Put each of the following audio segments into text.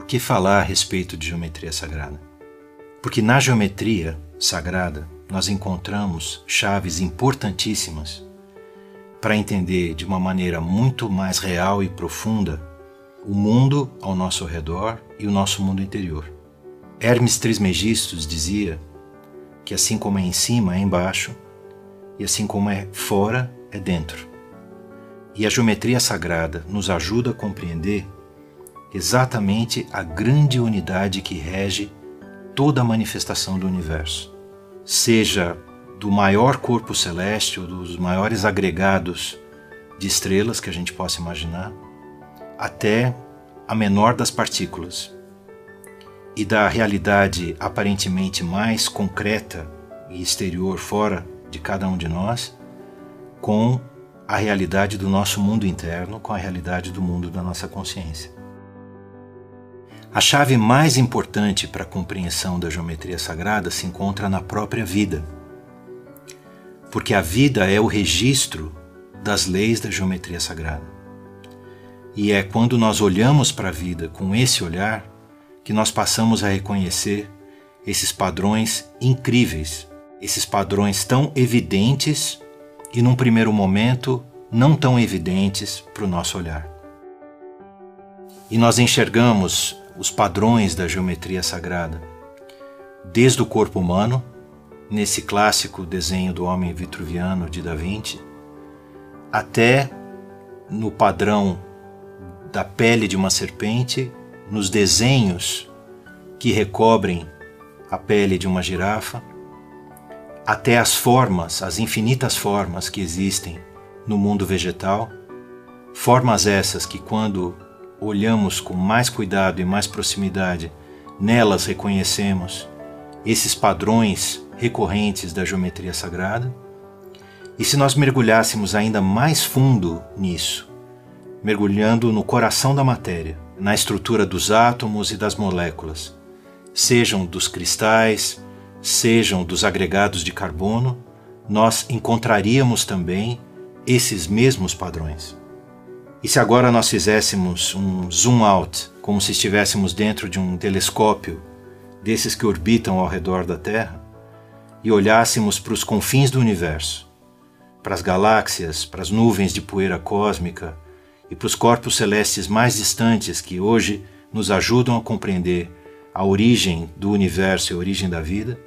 Por que falar a respeito de geometria sagrada? Porque na geometria sagrada nós encontramos chaves importantíssimas para entender de uma maneira muito mais real e profunda o mundo ao nosso redor e o nosso mundo interior. Hermes Trismegisto dizia que assim como é em cima é embaixo e assim como é fora é dentro. E a geometria sagrada nos ajuda a compreender exatamente a grande unidade que rege toda a manifestação do universo, seja do maior corpo celeste ou dos maiores agregados de estrelas que a gente possa imaginar, até a menor das partículas, e da realidade aparentemente mais concreta e exterior fora de cada um de nós, com a realidade do nosso mundo interno, com a realidade do mundo da nossa consciência. A chave mais importante para a compreensão da geometria sagrada se encontra na própria vida, porque a vida é o registro das leis da geometria sagrada. E é quando nós olhamos para a vida com esse olhar que nós passamos a reconhecer esses padrões incríveis, esses padrões tão evidentes e num primeiro momento não tão evidentes para o nosso olhar. E nós enxergamos os padrões da geometria sagrada, desde o corpo humano, nesse clássico desenho do homem vitruviano de Da Vinci, até no padrão da pele de uma serpente, nos desenhos que recobrem a pele de uma girafa, até as formas, as infinitas formas que existem no mundo vegetal, formas essas que quando olhamos com mais cuidado e mais proximidade, nelas reconhecemos esses padrões recorrentes da geometria sagrada. E se nós mergulhássemos ainda mais fundo nisso, mergulhando no coração da matéria, na estrutura dos átomos e das moléculas, sejam dos cristais, sejam dos agregados de carbono, nós encontraríamos também esses mesmos padrões. E se agora nós fizéssemos um zoom out, como se estivéssemos dentro de um telescópio desses que orbitam ao redor da Terra, e olhássemos para os confins do universo, para as galáxias, para as nuvens de poeira cósmica e para os corpos celestes mais distantes que hoje nos ajudam a compreender a origem do universo e a origem da vida,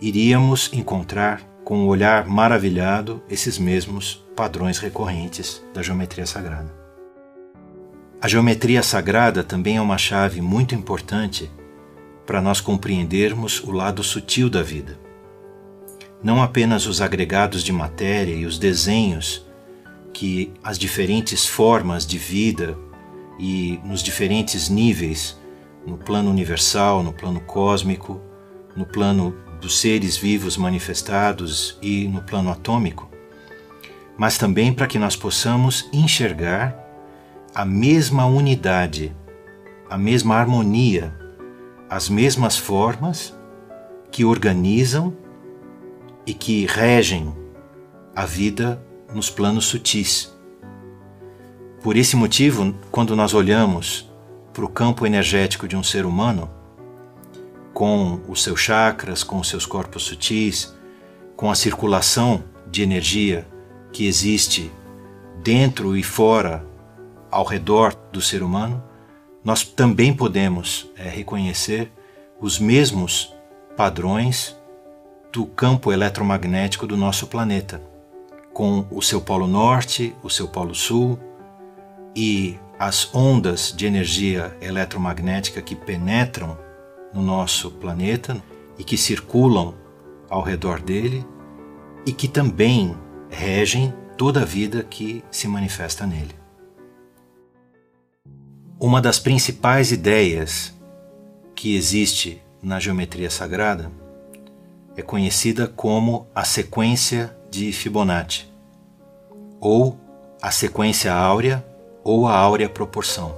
iríamos encontrar com um olhar maravilhado esses mesmos padrões recorrentes da geometria sagrada. A geometria sagrada também é uma chave muito importante para nós compreendermos o lado sutil da vida. Não apenas os agregados de matéria e os desenhos que as diferentes formas de vida e nos diferentes níveis, no plano universal, no plano cósmico, no plano dos seres vivos manifestados e no plano atômico, mas também para que nós possamos enxergar a mesma unidade, a mesma harmonia, as mesmas formas que organizam e que regem a vida nos planos sutis. Por esse motivo, quando nós olhamos para o campo energético de um ser humano, com os seus chakras, com os seus corpos sutis, com a circulação de energia que existe dentro e fora, ao redor do ser humano, nós também podemos reconhecer os mesmos padrões do campo eletromagnético do nosso planeta, com o seu polo norte, o seu polo sul e as ondas de energia eletromagnética que penetram no nosso planeta e que circulam ao redor dele e que também regem toda a vida que se manifesta nele. Uma das principais ideias que existe na geometria sagrada é conhecida como a sequência de Fibonacci, ou a sequência áurea ou a áurea proporção.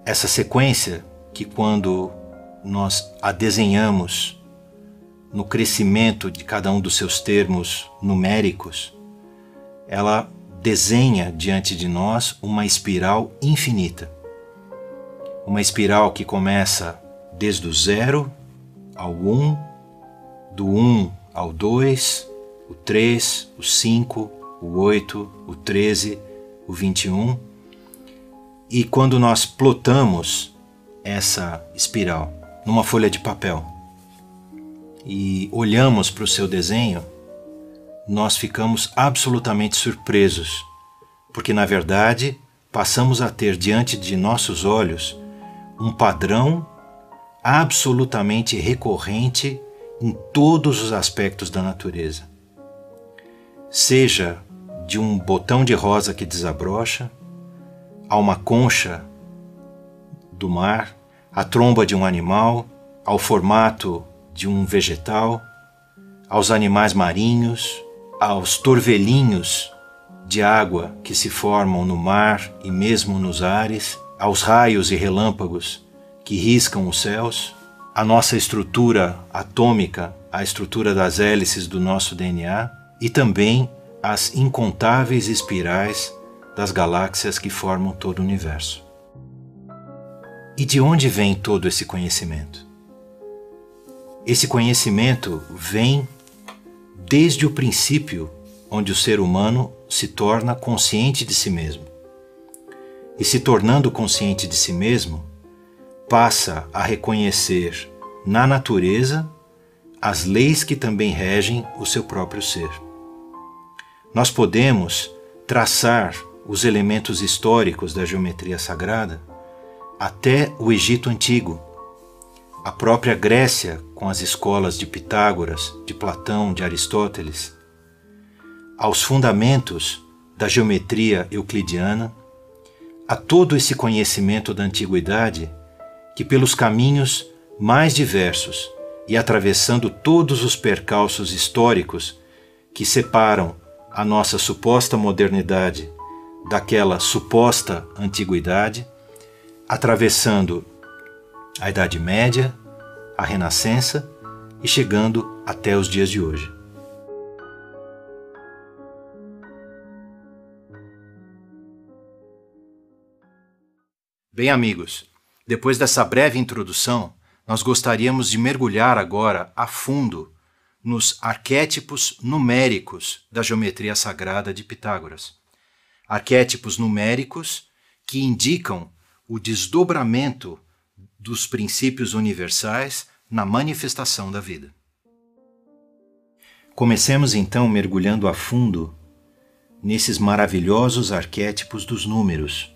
Essa sequência que, quando nós a desenhamos no crescimento de cada um dos seus termos numéricos, ela desenha diante de nós uma espiral infinita. Uma espiral que começa desde o 0 ao 1, do 1 ao 2, o 3, o 5, o 8, o 13, o 21. E quando nós plotamos essa espiral numa folha de papel e olhamos para o seu desenho, nós ficamos absolutamente surpresos, porque na verdade passamos a ter diante de nossos olhos um padrão absolutamente recorrente em todos os aspectos da natureza. Seja de um botão de rosa que desabrocha, a uma concha do mar, à tromba de um animal, ao formato de um vegetal, aos animais marinhos, aos torvelinhos de água que se formam no mar e mesmo nos ares, aos raios e relâmpagos que riscam os céus, a nossa estrutura atômica, a estrutura das hélices do nosso DNA e também as incontáveis espirais das galáxias que formam todo o universo. E de onde vem todo esse conhecimento? Esse conhecimento vem desde o princípio, onde o ser humano se torna consciente de si mesmo. E se tornando consciente de si mesmo, passa a reconhecer na natureza as leis que também regem o seu próprio ser. Nós podemos traçar os elementos históricos da geometria sagrada até o Egito Antigo, a própria Grécia com as escolas de Pitágoras, de Platão, de Aristóteles, aos fundamentos da geometria euclidiana, a todo esse conhecimento da antiguidade que, pelos caminhos mais diversos e atravessando todos os percalços históricos que separam a nossa suposta modernidade daquela suposta antiguidade, atravessando a Idade Média, a Renascença e chegando até os dias de hoje. Bem, amigos, depois dessa breve introdução, nós gostaríamos de mergulhar agora a fundo nos arquétipos numéricos da geometria sagrada de Pitágoras. Arquétipos numéricos que indicam o desdobramento dos princípios universais na manifestação da vida. Comecemos então mergulhando a fundo nesses maravilhosos arquétipos dos números,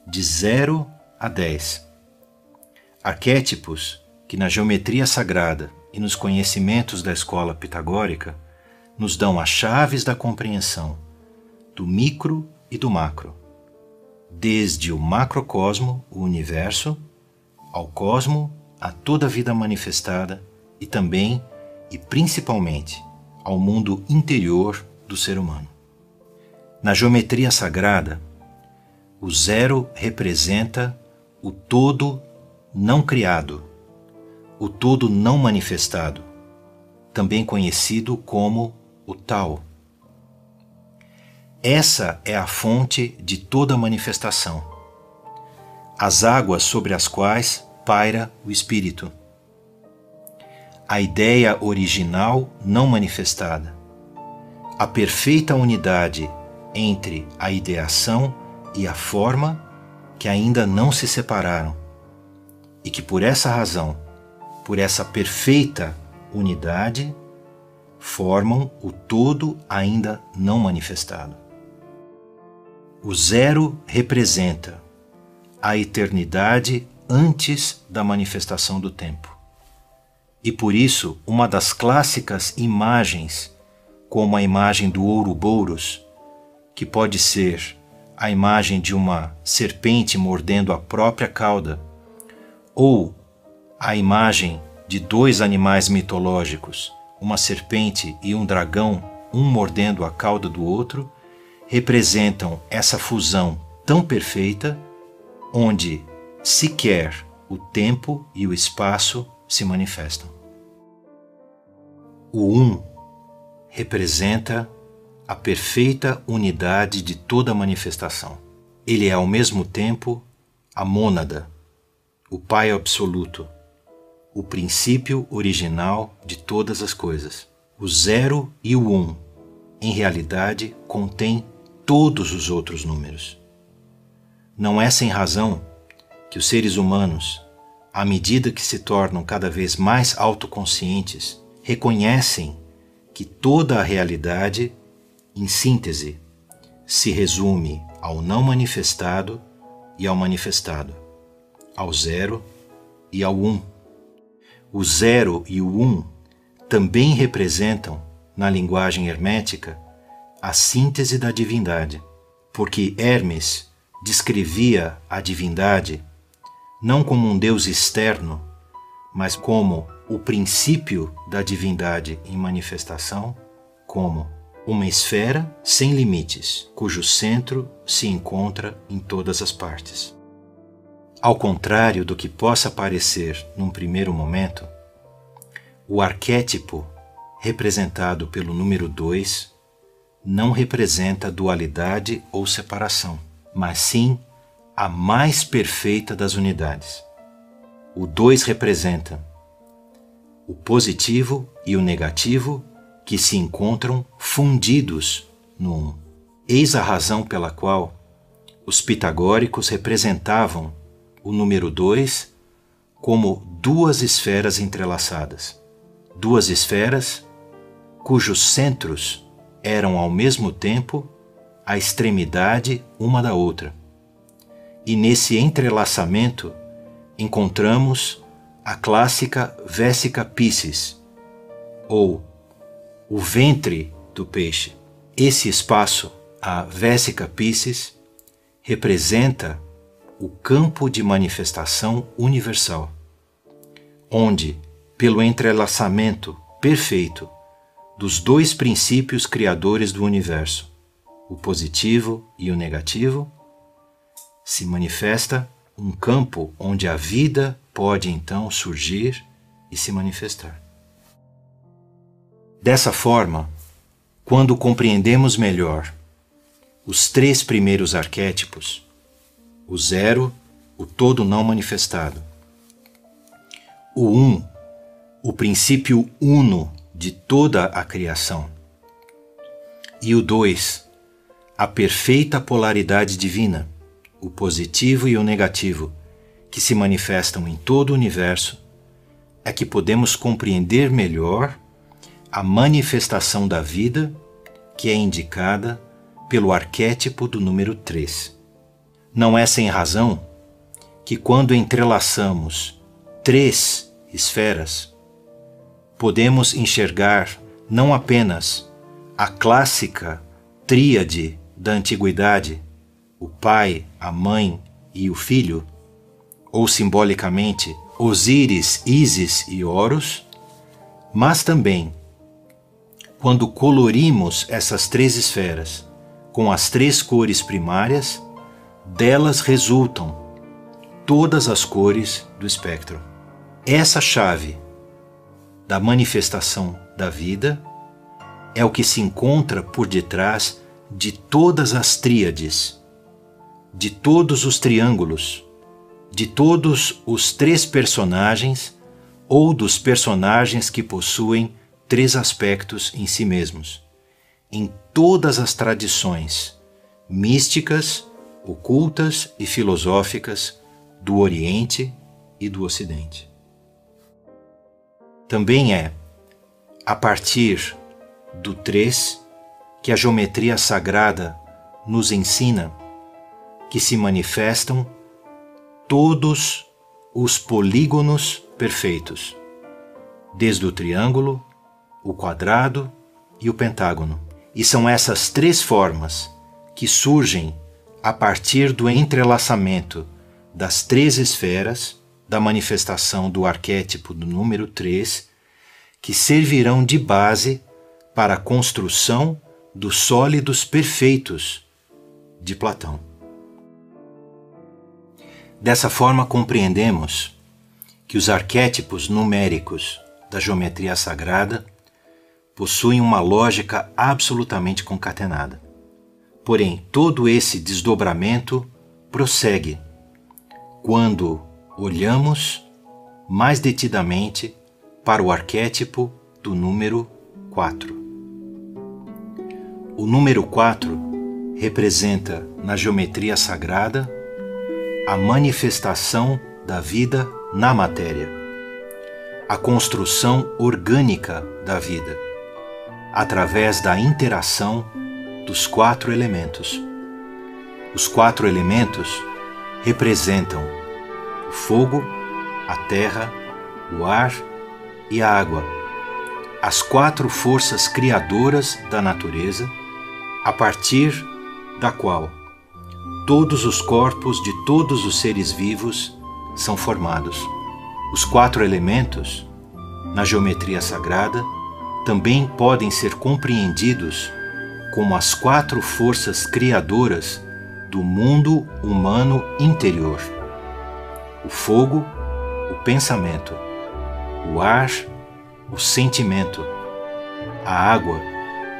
de 0 a 10. Arquétipos que na geometria sagrada e nos conhecimentos da escola pitagórica nos dão as chaves da compreensão do micro e do macro, desde o macrocosmo, o universo, ao cosmo, a toda a vida manifestada e também e principalmente ao mundo interior do ser humano. Na geometria sagrada, o 0 representa o todo não criado, o todo não manifestado, também conhecido como o Tao. Essa é a fonte de toda manifestação, as águas sobre as quais paira o espírito, a ideia original não manifestada, a perfeita unidade entre a ideação e a forma que ainda não se separaram e que por essa razão, por essa perfeita unidade, formam o todo ainda não manifestado. O zero representa a eternidade antes da manifestação do tempo. E por isso, uma das clássicas imagens, como a imagem do Ouroboros, que pode ser a imagem de uma serpente mordendo a própria cauda, ou a imagem de dois animais mitológicos, uma serpente e um dragão, um mordendo a cauda do outro, representam essa fusão tão perfeita, onde sequer o tempo e o espaço se manifestam. O Um representa a perfeita unidade de toda manifestação. Ele é ao mesmo tempo a mônada, o Pai absoluto, o princípio original de todas as coisas. O zero e o um, em realidade, contém todos os outros números. Não é sem razão que os seres humanos, à medida que se tornam cada vez mais autoconscientes, reconhecem que toda a realidade, em síntese, se resume ao não manifestado e ao manifestado, ao zero e ao um. O zero e o um também representam, na linguagem hermética, a síntese da divindade, porque Hermes descrevia a divindade não como um Deus externo, mas como o princípio da divindade em manifestação, como uma esfera sem limites, cujo centro se encontra em todas as partes. Ao contrário do que possa parecer num primeiro momento, o arquétipo representado pelo número 2 não representa dualidade ou separação, mas sim a mais perfeita das unidades. O 2 representa o positivo e o negativo que se encontram fundidos no 1. Eis a razão pela qual os pitagóricos representavam o número 2 como duas esferas entrelaçadas. Duas esferas cujos centros eram ao mesmo tempo a extremidade uma da outra. E nesse entrelaçamento encontramos a clássica Vesica Piscis, ou o ventre do peixe. Esse espaço, a Vesica Piscis, representa o campo de manifestação universal, onde, pelo entrelaçamento perfeito dos dois princípios criadores do universo, o positivo e o negativo, se manifesta um campo onde a vida pode então surgir e se manifestar. Dessa forma, quando compreendemos melhor os três primeiros arquétipos, o zero, o todo não manifestado, o um, o princípio uno de toda a criação, e o 2, a perfeita polaridade divina, o positivo e o negativo, que se manifestam em todo o universo, é que podemos compreender melhor a manifestação da vida que é indicada pelo arquétipo do número 3. Não é sem razão que quando entrelaçamos 3 esferas, podemos enxergar não apenas a clássica tríade da antiguidade, o pai, a mãe e o filho, ou simbolicamente Osíris, Ísis e Horus, mas também, quando colorimos essas 3 esferas com as 3 cores primárias, delas resultam todas as cores do espectro. Essa chave da manifestação da vida é o que se encontra por detrás de todas as tríades, de todos os triângulos, de todos os 3 personagens ou dos personagens que possuem 3 aspectos em si mesmos, em todas as tradições místicas, ocultas e filosóficas do Oriente e do Ocidente. Também é a partir do 3 que a geometria sagrada nos ensina que se manifestam todos os polígonos perfeitos, desde o triângulo, o quadrado e o pentágono. E são essas três formas que surgem a partir do entrelaçamento das três esferas da manifestação do arquétipo do número 3, que servirão de base para a construção dos sólidos perfeitos de Platão. Dessa forma, compreendemos que os arquétipos numéricos da geometria sagrada possuem uma lógica absolutamente concatenada. Porém, todo esse desdobramento prossegue quando olhamos mais detidamente para o arquétipo do número 4. O número 4 representa, na geometria sagrada, a manifestação da vida na matéria, a construção orgânica da vida, através da interação dos 4 elementos. Os 4 elementos representam o fogo, a terra, o ar e a água, as 4 forças criadoras da natureza, a partir da qual todos os corpos de todos os seres vivos são formados. Os 4 elementos, na geometria sagrada, também podem ser compreendidos como as 4 forças criadoras do mundo humano interior: o fogo, o pensamento, o ar, o sentimento, a água,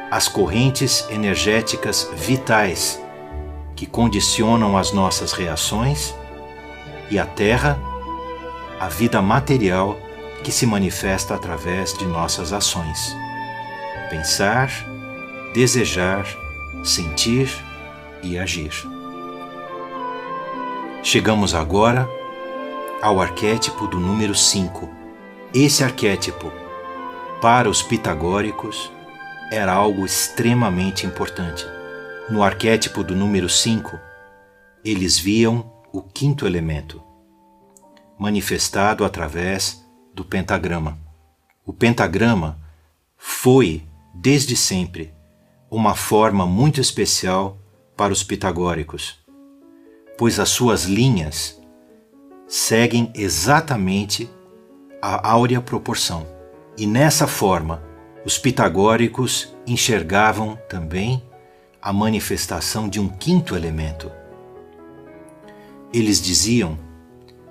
as correntes energéticas vitais que condicionam as nossas reações, e a terra, a vida material que se manifesta através de nossas ações: pensar, desejar, sentir e agir. Chegamos agora ao arquétipo do número 5. Esse arquétipo, para os pitagóricos, era algo extremamente importante. No arquétipo do número 5, eles viam o 5º elemento, manifestado através do pentagrama. O pentagrama foi, desde sempre, uma forma muito especial para os pitagóricos, pois as suas linhas seguem exatamente a áurea proporção. E nessa forma, os pitagóricos enxergavam também a manifestação de um 5º elemento. Eles diziam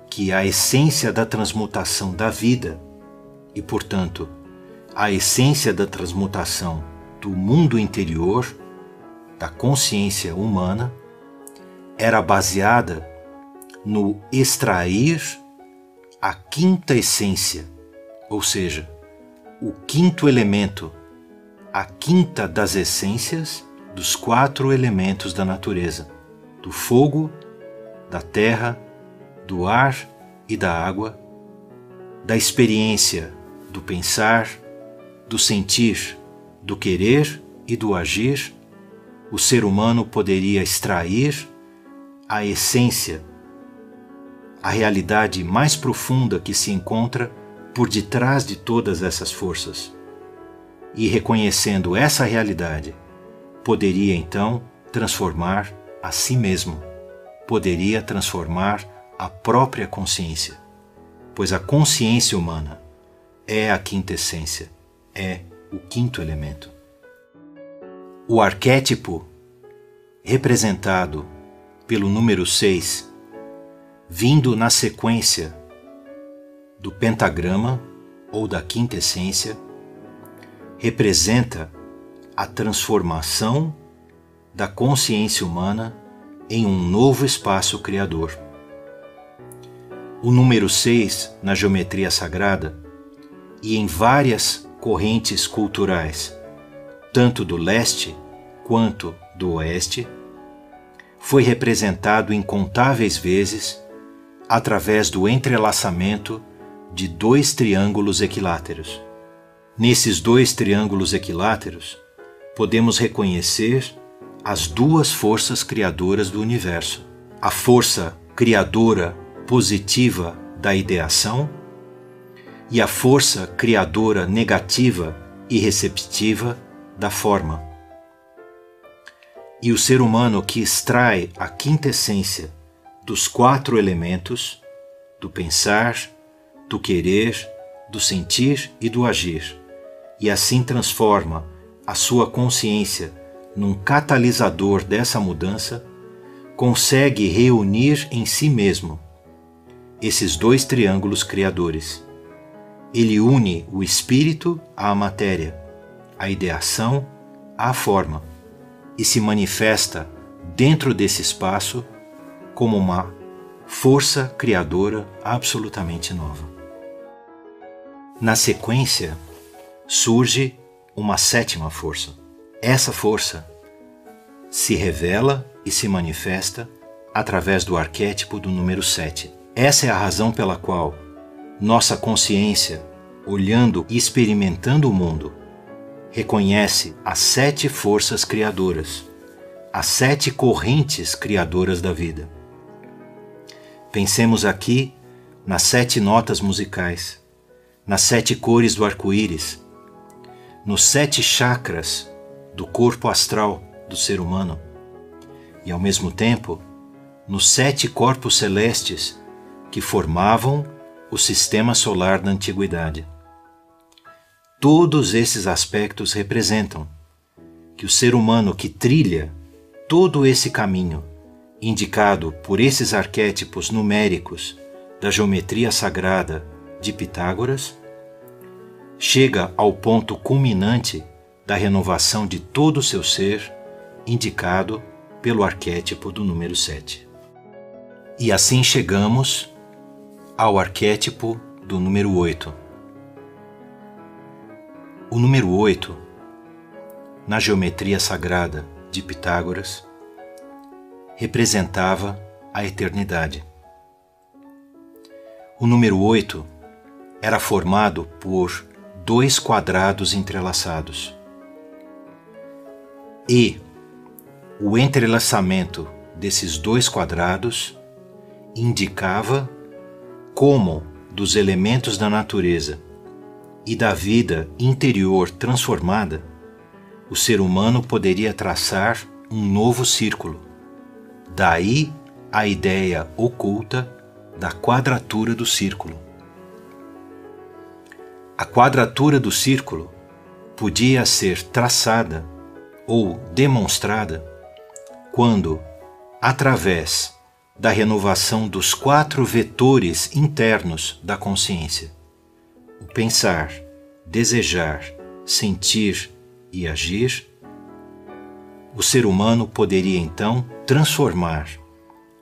que a essência da transmutação da vida e, portanto, a essência da transmutação do mundo interior, da consciência humana, era baseada no extrair a 5ª essência, ou seja, o 5º elemento, a 5ª das essências dos 4 elementos da natureza, do fogo, da terra, do ar e da água, da experiência do pensar, do sentir, do querer e do agir. O ser humano poderia extrair a essência, a realidade mais profunda que se encontra por detrás de todas essas forças. E reconhecendo essa realidade, poderia então transformar a si mesmo, poderia transformar a própria consciência, pois a consciência humana é a 5ª essência, é o 5º elemento. O arquétipo representado pelo número 6, vindo na sequência do pentagrama ou da 5ª essência, representa a transformação da consciência humana em um novo espaço criador. O número 6, na geometria sagrada e em várias correntes culturais, tanto do leste quanto do oeste, foi representado incontáveis vezes através do entrelaçamento de 2 triângulos equiláteros. Nesses 2 triângulos equiláteros, podemos reconhecer as 2 forças criadoras do universo, a força criadora positiva da ideação e a força criadora negativa e receptiva da forma. E o ser humano que extrai a quintessência dos 4 elementos, do pensar, do querer, do sentir e do agir, e assim transforma a sua consciência num catalisador dessa mudança, consegue reunir em si mesmo esses 2 triângulos criadores. Ele une o espírito à matéria, a ideação à forma, e se manifesta dentro desse espaço como uma força criadora absolutamente nova. Na sequência, surge uma 7ª força. Essa força se revela e se manifesta através do arquétipo do número 7. Essa é a razão pela qual nossa consciência, olhando e experimentando o mundo, reconhece as 7 forças criadoras, as 7 correntes criadoras da vida. Pensemos aqui nas 7 notas musicais, nas 7 cores do arco-íris, nos 7 chakras do corpo astral do ser humano e, ao mesmo tempo, nos 7 corpos celestes que formavam o sistema solar da antiguidade. Todos esses aspectos representam que o ser humano que trilha todo esse caminho, indicado por esses arquétipos numéricos da geometria sagrada de Pitágoras, chega ao ponto culminante da renovação de todo o seu ser, indicado pelo arquétipo do número 7. E assim chegamos ao arquétipo do número 8. O número 8, na geometria sagrada de Pitágoras, representava a eternidade. O número 8 era formado por 2 quadrados entrelaçados. E o entrelaçamento desses 2 quadrados indicava como dos elementos da natureza e da vida interior transformada, o ser humano poderia traçar um novo círculo. Daí a ideia oculta da quadratura do círculo. A quadratura do círculo podia ser traçada ou demonstrada quando, através da renovação dos 4 vetores internos da consciência, o pensar, desejar, sentir e agir, o ser humano poderia então transformar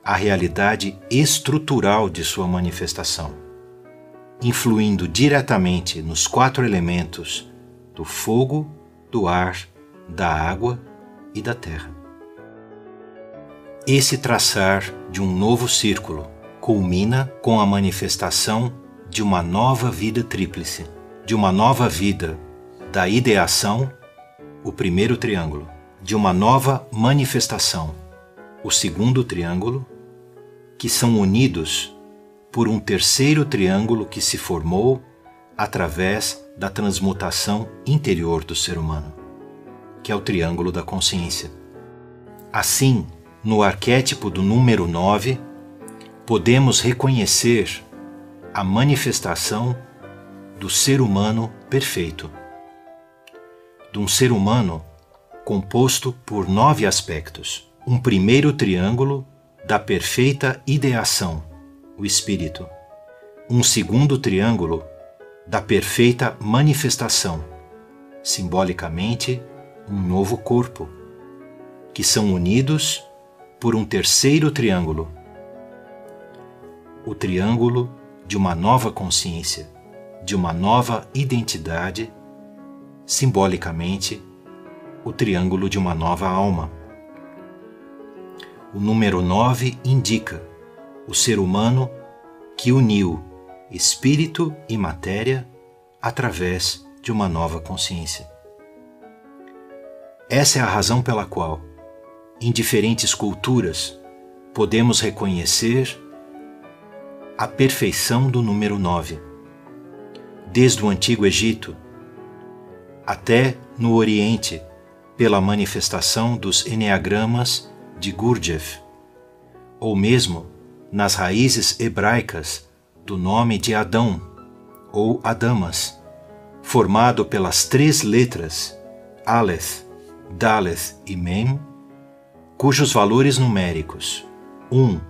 a realidade estrutural de sua manifestação, influindo diretamente nos 4 elementos do fogo, do ar, da água e da terra. Esse traçar de um novo círculo culmina com a manifestação de uma nova vida tríplice, de uma nova vida da ideação, o primeiro triângulo, de uma nova manifestação, o 2º triângulo, que são unidos por um 3º triângulo que se formou através da transmutação interior do ser humano, que é o triângulo da consciência. Assim, no arquétipo do número 9, podemos reconhecer a manifestação do ser humano perfeito, de um ser humano composto por 9 aspectos. Um primeiro triângulo da perfeita ideação, o espírito. Um 2º triângulo da perfeita manifestação, simbolicamente um novo corpo, que são unidos por um 3º triângulo, o triângulo de uma nova consciência, de uma nova identidade, simbolicamente o triângulo de uma nova alma. O número 9 indica o ser humano que uniu espírito e matéria através de uma nova consciência. Essa é a razão pela qual, em diferentes culturas, podemos reconhecer a perfeição do número 9, desde o Antigo Egito até no Oriente, pela manifestação dos eneagramas de Gurdjieff, ou mesmo nas raízes hebraicas do nome de Adão ou Adamas, formado pelas 3 letras Aleph, Daleth e Mem, cujos valores numéricos 1,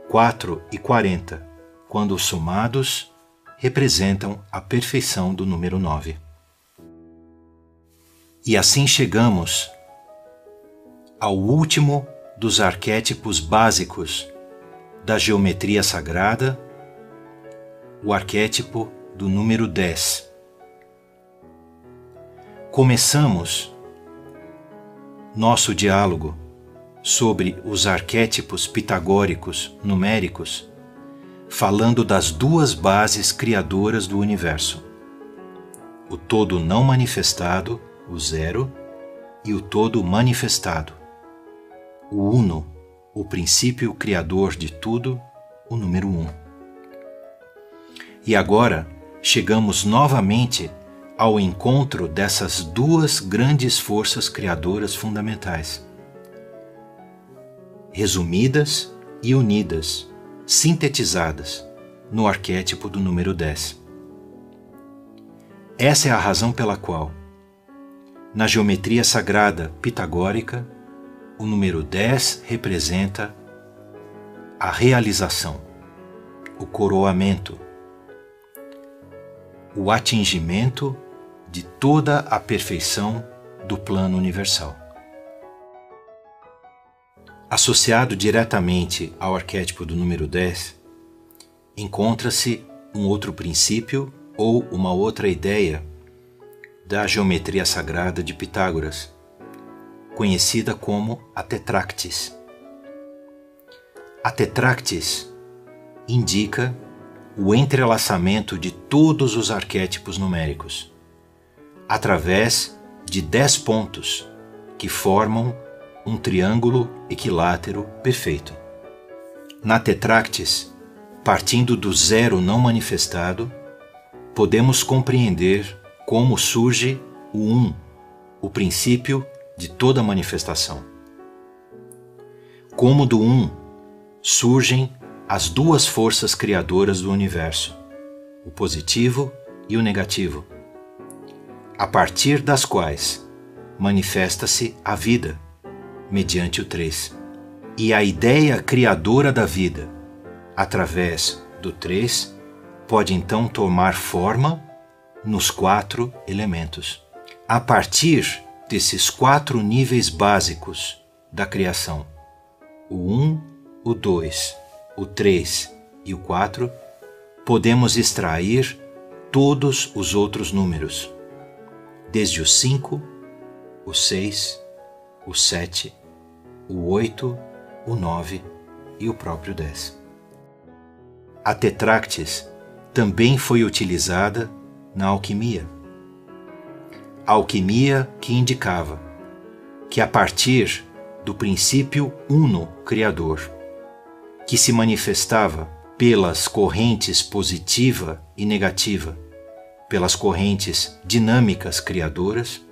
4 e 40, quando somados, representam a perfeição do número 9. E assim chegamos ao último dos arquétipos básicos da geometria sagrada, o arquétipo do número 10. Começamos nosso diálogo sobre os arquétipos pitagóricos numéricos falando das 2 bases criadoras do universo: o todo não manifestado, o 0, e o todo manifestado, o uno, o princípio criador de tudo, o número 1. E agora chegamos novamente ao encontro dessas 2 grandes forças criadoras fundamentais, resumidas e unidas, sintetizadas no arquétipo do número 10. Essa é a razão pela qual, na geometria sagrada pitagórica, o número 10 representa a realização, o coroamento, o atingimento de toda a perfeição do plano universal. Associado diretamente ao arquétipo do número 10, encontra-se um outro princípio ou uma outra ideia da geometria sagrada de Pitágoras, conhecida como a tetractis. A tetractis indica o entrelaçamento de todos os arquétipos numéricos, através de 10 pontos que formam um triângulo equilátero perfeito. Na tetractis, partindo do 0 não manifestado, podemos compreender como surge o 1, o princípio de toda manifestação. Como do 1 surgem as 2 forças criadoras do universo, o positivo e o negativo, a partir das quais manifesta-se a vida, mediante o 3, e a ideia criadora da vida, através do 3, pode então tomar forma nos 4 elementos. A partir desses 4 níveis básicos da criação, o 1, o 2, o 3 e o 4, podemos extrair todos os outros números, desde o 5, o 6, o 7, o 8, o 9 e o próprio 10. A tetractis também foi utilizada na alquimia. A alquimia que indicava que a partir do princípio uno criador, que se manifestava pelas correntes positiva e negativa, pelas correntes dinâmicas criadoras,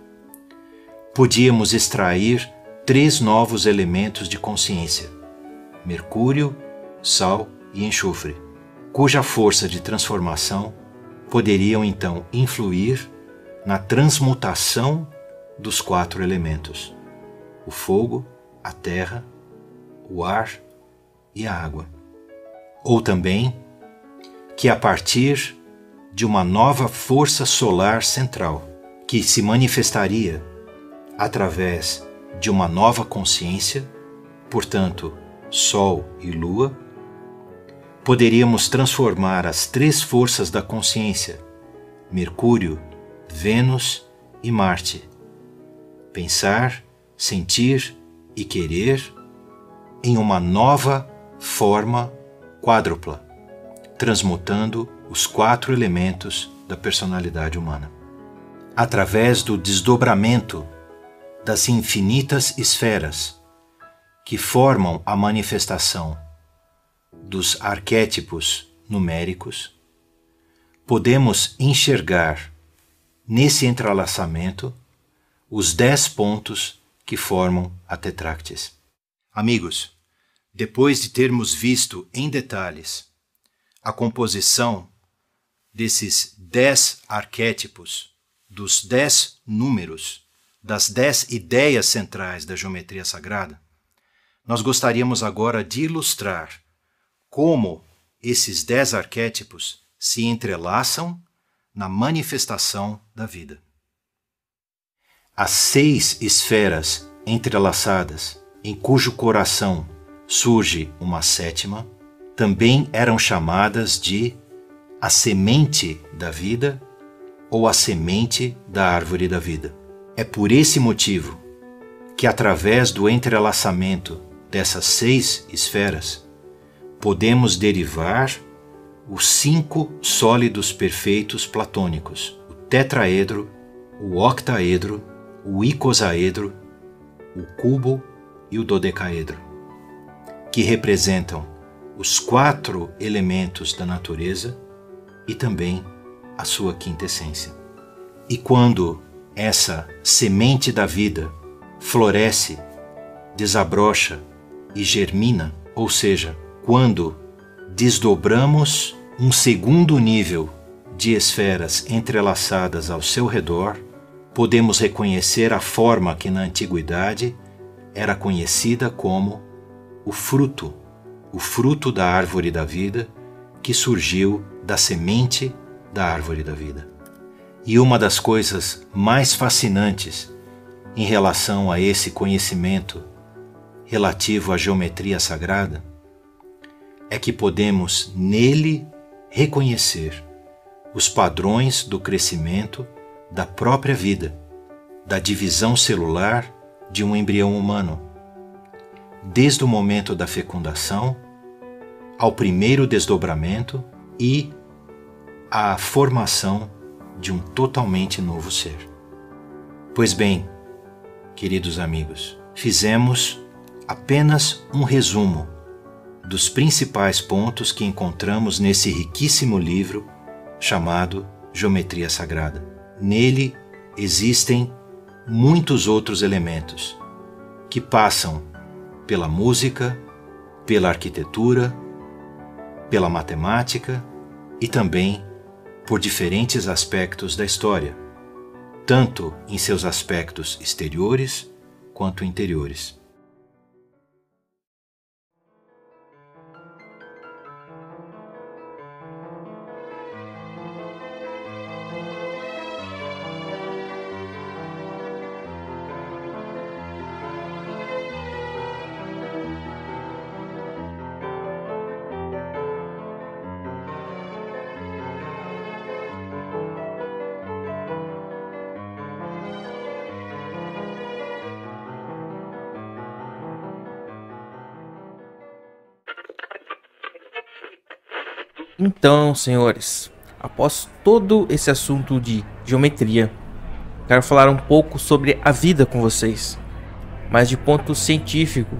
podíamos extrair 3 novos elementos de consciência: Mercúrio, Sal e Enxofre, cuja força de transformação poderiam então influir na transmutação dos 4 elementos: o fogo, a terra, o ar e a água. Ou também que a partir de uma nova força solar central, que se manifestaria através de uma nova consciência, portanto, Sol e Lua, poderíamos transformar as 3 forças da consciência, Mercúrio, Vênus e Marte, pensar, sentir e querer, em uma nova forma quádrupla, transmutando os 4 elementos da personalidade humana. Através do desdobramento das infinitas esferas que formam a manifestação dos arquétipos numéricos, podemos enxergar nesse entrelaçamento os 10 pontos que formam a Tetráctis. Amigos, depois de termos visto em detalhes a composição desses 10 arquétipos, dos 10 números, das 10 ideias centrais da geometria sagrada, nós gostaríamos agora de ilustrar como esses 10 arquétipos se entrelaçam na manifestação da vida. As 6 esferas entrelaçadas, em cujo coração surge uma 7ª, também eram chamadas de a semente da vida ou a semente da árvore da vida. É por esse motivo que, através do entrelaçamento dessas 6 esferas, podemos derivar os 5 sólidos perfeitos platônicos, o tetraedro, o octaedro, o icosaedro, o cubo e o dodecaedro, que representam os 4 elementos da natureza e também a sua quinta essência. E quando essa semente da vida floresce, desabrocha e germina, ou seja, quando desdobramos um segundo nível de esferas entrelaçadas ao seu redor, podemos reconhecer a forma que na antiguidade era conhecida como o fruto da árvore da vida, que surgiu da semente da árvore da vida. E uma das coisas mais fascinantes em relação a esse conhecimento relativo à geometria sagrada é que podemos nele reconhecer os padrões do crescimento da própria vida, da divisão celular de um embrião humano, desde o momento da fecundação ao primeiro desdobramento e à formação de um totalmente novo ser. Pois bem, queridos amigos, fizemos apenas um resumo dos principais pontos que encontramos nesse riquíssimo livro chamado Geometria Sagrada. Nele existem muitos outros elementos que passam pela música, pela arquitetura, pela matemática e também por diferentes aspectos da história, tanto em seus aspectos exteriores quanto interiores. Então, senhores, após todo esse assunto de geometria, quero falar um pouco sobre a vida com vocês, mas de ponto científico,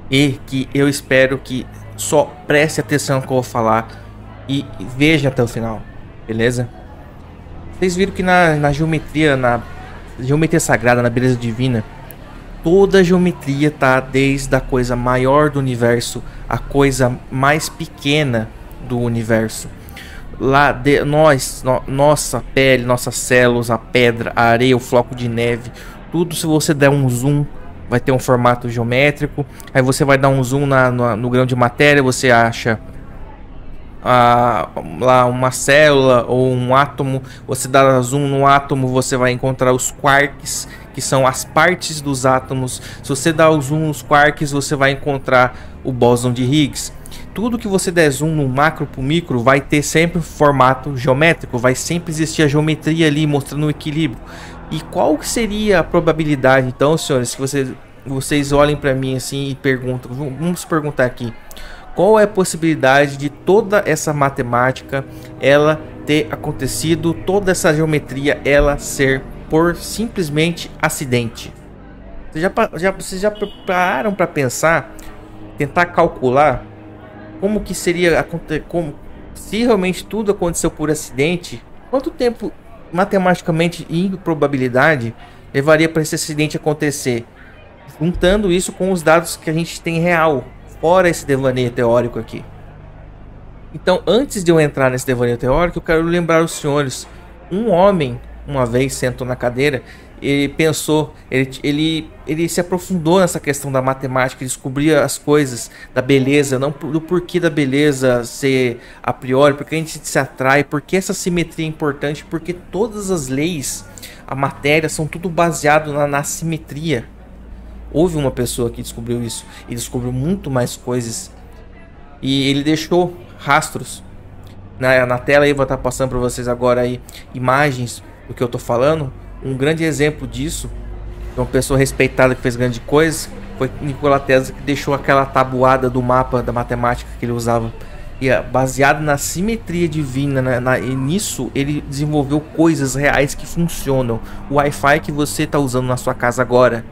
e que eu espero que só preste atenção no que eu vou falar e veja até o final, beleza? Vocês viram que na geometria sagrada, na beleza divina, toda a geometria tá desde a coisa maior do universo à coisa mais pequena do universo. Lá de nossa pele, nossas células, a pedra, a areia, o floco de neve, tudo, se você der um zoom, vai ter um formato geométrico. Aí você vai dar um zoom no grão de matéria, você acha lá uma célula ou um átomo. Você dá zoom no átomo, você vai encontrar os quarks, que são as partes dos átomos. Se você dá o zoom nos quarks, você vai encontrar o bóson de Higgs. Tudo que você der zoom no macro para o micro vai ter sempre um formato geométrico, vai sempre existir a geometria ali mostrando o equilíbrio. E qual que seria a probabilidade, então, senhores, que vocês olhem para mim assim e perguntam, vamos perguntar aqui, qual é a possibilidade de toda essa matemática ela ter acontecido, toda essa geometria ela ser por simplesmente acidente? Vocês já pararam para pensar, tentar calcular como que seria, como, se realmente tudo aconteceu por acidente, quanto tempo matematicamente e em probabilidade levaria para esse acidente acontecer? Juntando isso com os dados que a gente tem real, fora esse devaneio teórico aqui. Então, antes de eu entrar nesse devaneio teórico, eu quero lembrar os senhores. Um homem, uma vez, sentou na cadeira, ele pensou, ele se aprofundou nessa questão da matemática, descobria as coisas da beleza, não do porquê da beleza ser a priori, porque a gente se atrai, porque essa simetria é importante, porque todas as leis, a matéria, são tudo baseado na simetria. Houve uma pessoa que descobriu isso e descobriu muito mais coisas, e ele deixou rastros na tela. Aí vou estar passando para vocês agora aí imagens do que eu tô falando. Um grande exemplo disso, uma pessoa respeitada que fez grande coisa, foi Nikola Tesla, que deixou aquela tabuada do mapa da matemática que ele usava, e baseado na simetria divina, e nisso ele desenvolveu coisas reais que funcionam. O Wi-Fi que você está usando na sua casa agora,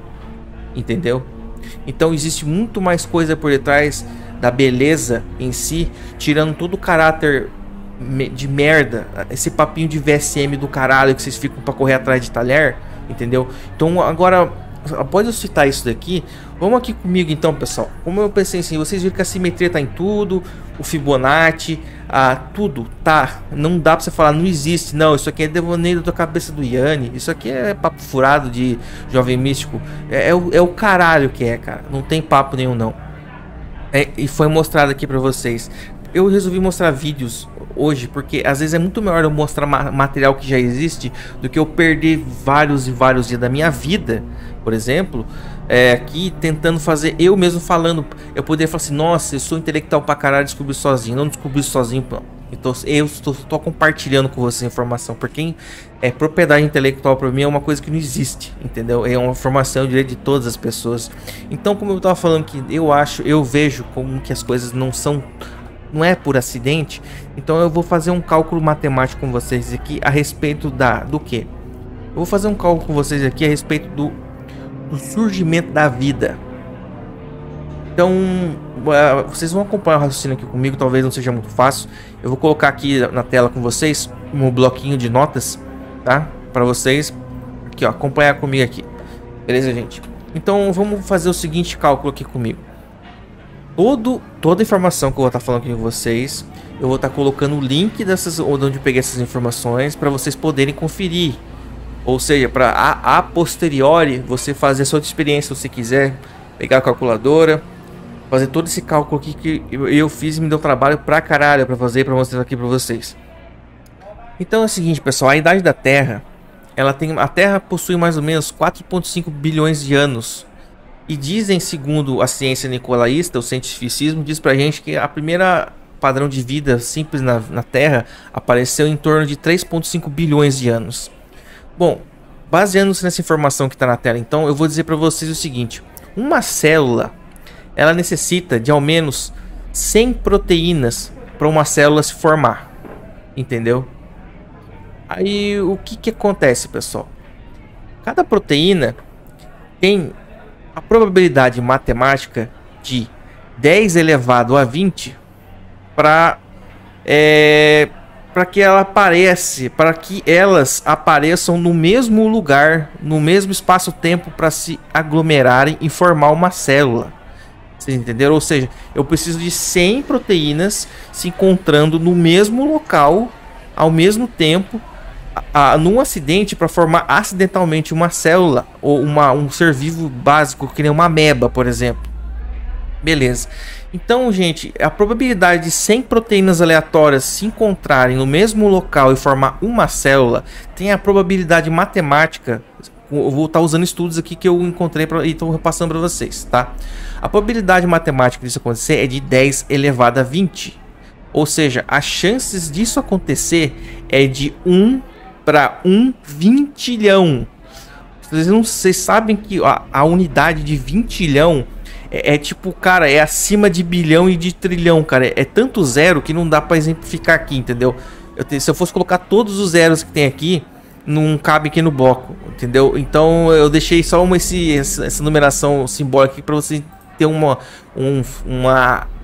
entendeu? Então existe muito mais coisa por detrás da beleza em si, tirando todo o caráter de merda, esse papinho de VSM do caralho que vocês ficam pra correr atrás de talher, entendeu? Então agora, após eu citar isso daqui, vamos aqui comigo então, pessoal. Como eu pensei assim, vocês viram que a simetria tá em tudo, o Fibonacci, tudo, tá? Não dá pra você falar, não existe, não, isso aqui é devaneio da cabeça do Yanni, isso aqui é papo furado de jovem místico, é o caralho que é, cara, não tem papo nenhum não. E foi mostrado aqui pra vocês. Eu resolvi mostrar vídeos hoje, porque às vezes é muito melhor eu mostrar material que já existe do que eu perder vários e vários dias da minha vida, por exemplo, aqui tentando fazer, eu mesmo falando. Eu poderia falar assim, nossa, eu sou intelectual pra caralho, descobri sozinho. Não descobri sozinho, então eu estou compartilhando com você a informação. Porque propriedade intelectual para mim é uma coisa que não existe, entendeu? É uma informação, é o direito de todas as pessoas. Então, como eu estava falando, que eu vejo como que as coisas não é por acidente. Então eu vou fazer um cálculo matemático com vocês aqui a respeito do que? Eu vou fazer um cálculo com vocês aqui a respeito do surgimento da vida. Então vocês vão acompanhar o raciocínio aqui comigo, talvez não seja muito fácil. Eu vou colocar aqui na tela com vocês um bloquinho de notas, tá? Para vocês aqui, ó, acompanhar comigo aqui. Beleza, gente? Então vamos fazer o seguinte cálculo aqui comigo. Toda a informação que eu vou estar falando aqui com vocês, eu vou estar colocando o link dessas, onde eu peguei essas informações, para vocês poderem conferir. Ou seja, para a posteriori você fazer a sua experiência, se você quiser pegar a calculadora, fazer todo esse cálculo aqui que eu fiz e me deu trabalho pra caralho para fazer, para mostrar aqui para vocês. Então é o seguinte, pessoal, a idade da Terra, a Terra possui mais ou menos 4,5 bilhões de anos. E dizem, segundo a ciência nicolaísta, o cientificismo, diz pra gente que a primeira padrão de vida simples na Terra apareceu em torno de 3,5 bilhões de anos. Bom, baseando-se nessa informação que está na tela, então, eu vou dizer para vocês o seguinte. Uma célula, ela necessita de ao menos 100 proteínas para uma célula se formar. Entendeu? Aí, o que acontece, pessoal? Cada proteína tem a probabilidade matemática de 10 elevado a 20 para que elas apareçam no mesmo lugar, no mesmo espaço-tempo, para se aglomerarem e formar uma célula. Vocês entenderam? Ou seja, eu preciso de 100 proteínas se encontrando no mesmo local, ao mesmo tempo, num acidente, para formar acidentalmente uma célula ou um ser vivo básico, que nem uma ameba, por exemplo. Beleza. Então, gente, a probabilidade de 100 proteínas aleatórias se encontrarem no mesmo local e formar uma célula tem a probabilidade matemática. Eu vou estar usando estudos aqui que eu encontrei e estou repassando para vocês, tá? A probabilidade matemática disso acontecer é de 10 elevado a 20. Ou seja, as chances disso acontecer é de 1 para 1 vintilhão. Vocês sabem que a unidade de vintilhão tipo, cara, é acima de bilhão e de trilhão, cara. É tanto zero que não dá para exemplificar aqui, entendeu? Se eu fosse colocar todos os zeros que tem aqui, não cabe aqui no bloco, entendeu? Então eu deixei só essa numeração simbólica aqui para você ter uma